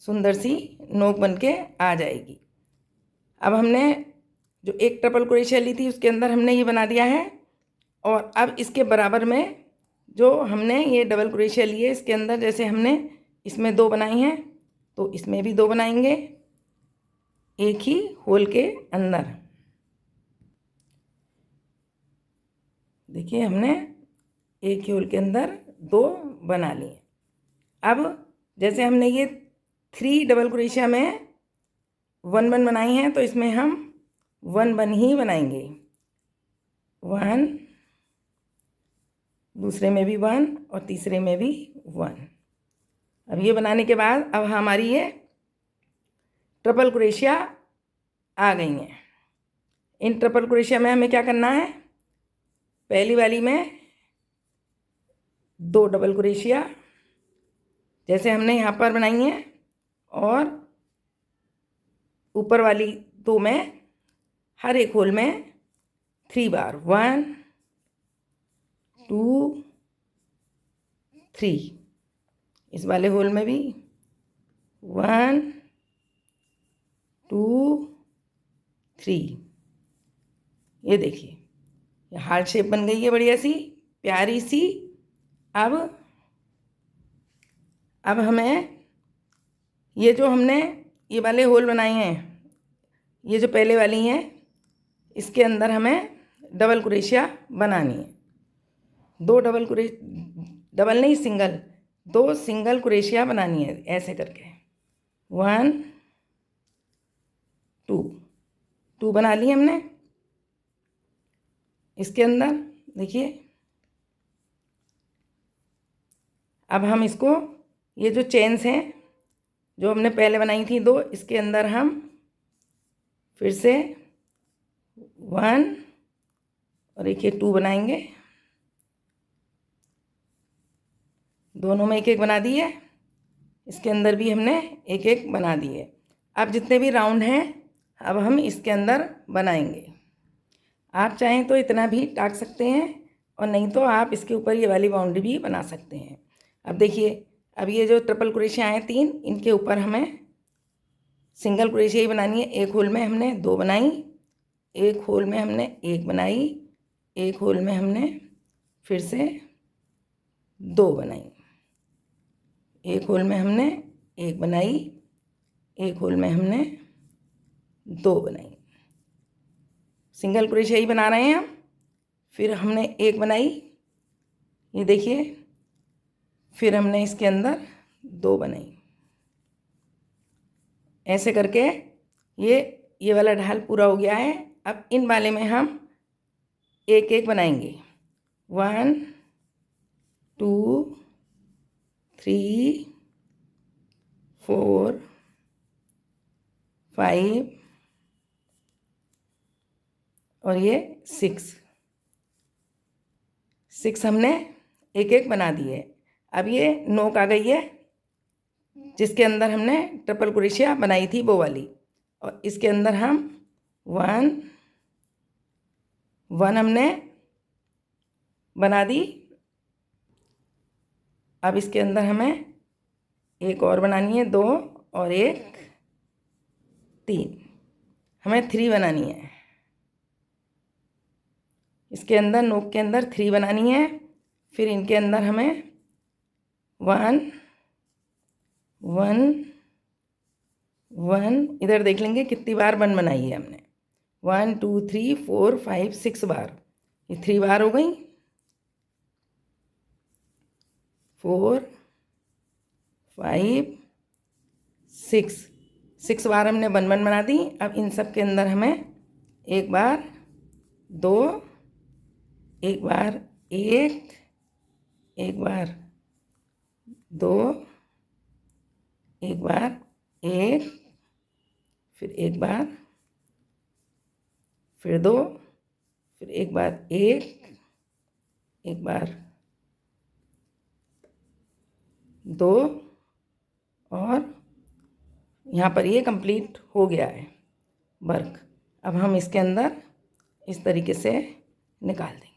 सुंदर सी नोक बन के आ जाएगी। अब हमने जो एक ट्रिपल क्रोशिया ली थी उसके अंदर हमने ये बना दिया है और अब इसके बराबर में जो हमने ये डबल क्रोशिया लिए इसके अंदर जैसे हमने इसमें 2 बनाई हैं तो इसमें भी 2 बनाएंगे एक ही होल के अंदर। देखिए हमने एक ही होल के अंदर 2 बना लिए। अब जैसे हमने ये 3 डबल क्रोशिया में 1 बनाई हैं तो इसमें हम 1 ही बनाएंगे। 1, दूसरे में भी 1 और तीसरे में भी 1। अब ये बनाने के बाद अब हमारी ये ट्रिपल क्रोशिया आ गई हैं। इन ट्रिपल क्रोशिया में हमें क्या करना है, पहली वाली में 2 डबल क्रोशिया जैसे हमने यहाँ पर बनाई है, और ऊपर वाली 2 में हर एक होल में 3 बार 1 2 3। इस वाले होल में भी 1 2 3। ये देखिए ये हार्ट शेप बन गई है, बढ़िया सी प्यारी सी। अब हमें ये जो हमने ये वाले होल बनाए हैं, ये जो पहले वाली हैं, इसके अंदर हमें डबल क्रोशिया बनानी है। 2 डबल नहीं, सिंगल, 2 सिंगल क्रोशिया बनानी है ऐसे करके। 1 2 बना ली हमने। इसके अंदर देखिए अब हम इसको, ये जो चेन्स हैं जो हमने पहले बनाई थी 2, इसके अंदर हम फिर से 1 और एक 2 बनाएंगे। दोनों में एक एक बना दिए, इसके अंदर भी हमने एक एक बना दिए। अब जितने भी राउंड हैं अब हम इसके अंदर बनाएंगे। आप चाहें तो इतना भी टाक सकते हैं, और नहीं तो आप इसके ऊपर ये वाली बाउंड्री भी बना सकते हैं। अब देखिए, अब ये जो ट्रिपल क्रोशिया हैं 3, इनके ऊपर हमें सिंगल क्रोशिया ही बनानी है। एक होल में हमने 2 बनाई, एक होल में हमने 1 बनाई, एक होल में हमने फिर से 2 बनाई, एक होल में हमने 1 बनाई, एक होल में हमने 2 बनाई। सिंगल क्रोशिया ही बना रहे हैं हम। फिर हमने 1 बनाई, ये देखिए, फिर हमने इसके अंदर 2 बनाई। ऐसे करके ये वाला ढाल पूरा हो गया है। अब इन वाले में हम एक एक बनाएंगे। 1 2 3 4 5 और ये 6 हमने एक एक बना दिए। अब ये नोक आ गई है जिसके अंदर हमने ट्रिपल क्रोशिया बनाई थी वो वाली, और इसके अंदर हम 1 हमने बना दी। अब इसके अंदर हमें एक और बनानी है, 2 और 1 3, हमें 3 बनानी है। इसके अंदर नोक के अंदर 3 बनानी है। फिर इनके अंदर हमें 1 1 1, इधर देख लेंगे कितनी बार 1 बनाई है हमने। 1 2 3 4 5 6 बार, ये 3 बार हो गई। 4 5 6 बार हमने 1 1 बना दी। अब इन सब के अंदर हमें एक बार 2, एक बार 1, एक बार 2, एक बार 1, फिर एक बार, फिर 2, फिर एक बार 1, एक बार 2, और यहाँ पर ये कंप्लीट हो गया है वर्क। अब हम इसके अंदर इस तरीके से निकाल देंगे।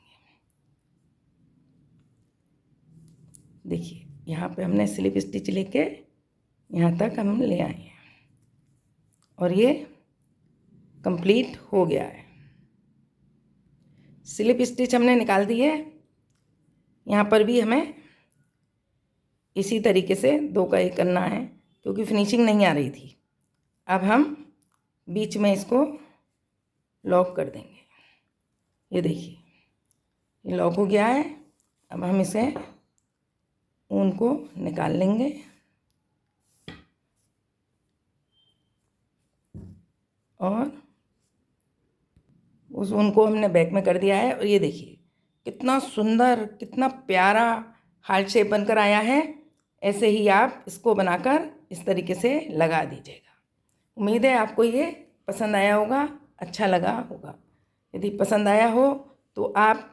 देखिए यहाँ पे हमने स्लिप स्टिच लेके यहाँ तक हम ले आए हैं, और ये कंप्लीट हो गया है। स्लिप स्टिच हमने निकाल दी है। यहाँ पर भी हमें इसी तरीके से 2 का 1 करना है क्योंकि फिनिशिंग नहीं आ रही थी। अब हम बीच में इसको लॉक कर देंगे। ये देखिए ये लॉक हो गया है। अब हम इसे ऊन को निकाल लेंगे, और उस ऊन को हमने बैक में कर दिया है। और ये देखिए कितना सुंदर, कितना प्यारा हार्ट शेप बनकर आया है। ऐसे ही आप इसको बनाकर इस तरीके से लगा दीजिएगा। उम्मीद है आपको ये पसंद आया होगा, अच्छा लगा होगा। यदि पसंद आया हो तो आप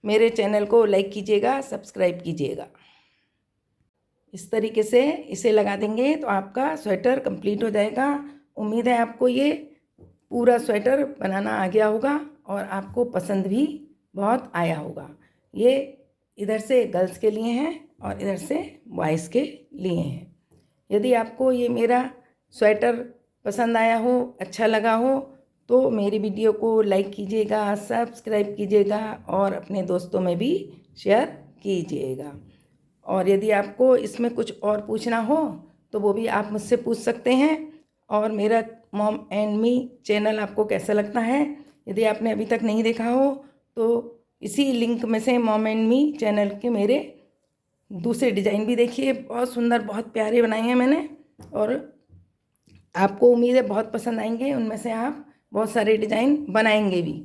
मेरे चैनल को लाइक कीजिएगा, सब्सक्राइब कीजिएगा। इस तरीके से इसे लगा देंगे तो आपका स्वेटर कंप्लीट हो जाएगा। उम्मीद है आपको ये पूरा स्वेटर बनाना आ गया होगा और आपको पसंद भी बहुत आया होगा। ये इधर से गर्ल्स के लिए हैं और इधर से बॉयज़ के लिए हैं। यदि आपको ये मेरा स्वेटर पसंद आया हो, अच्छा लगा हो, तो मेरी वीडियो को लाइक कीजिएगा, सब्सक्राइब कीजिएगा और अपने दोस्तों में भी शेयर कीजिएगा। और यदि आपको इसमें कुछ और पूछना हो तो वो भी आप मुझसे पूछ सकते हैं। और मेरा मॉम एंड मी चैनल आपको कैसा लगता है, यदि आपने अभी तक नहीं देखा हो तो इसी लिंक में से मॉम एंड मी चैनल के मेरे दूसरे डिज़ाइन भी देखिए, बहुत सुंदर, बहुत प्यारे बनाए हैं मैंने और आपको उम्मीद है बहुत पसंद आएंगे। उनमें से आप बहुत सारे डिज़ाइन बनाएंगे भी।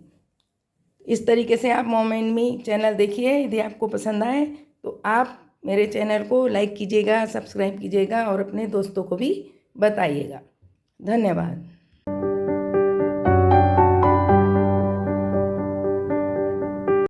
इस तरीके से आप मॉम एंड मी चैनल देखिए। यदि आपको पसंद आए तो आप मेरे चैनल को लाइक कीजिएगा, सब्सक्राइब कीजिएगा और अपने दोस्तों को भी बताइएगा। धन्यवाद।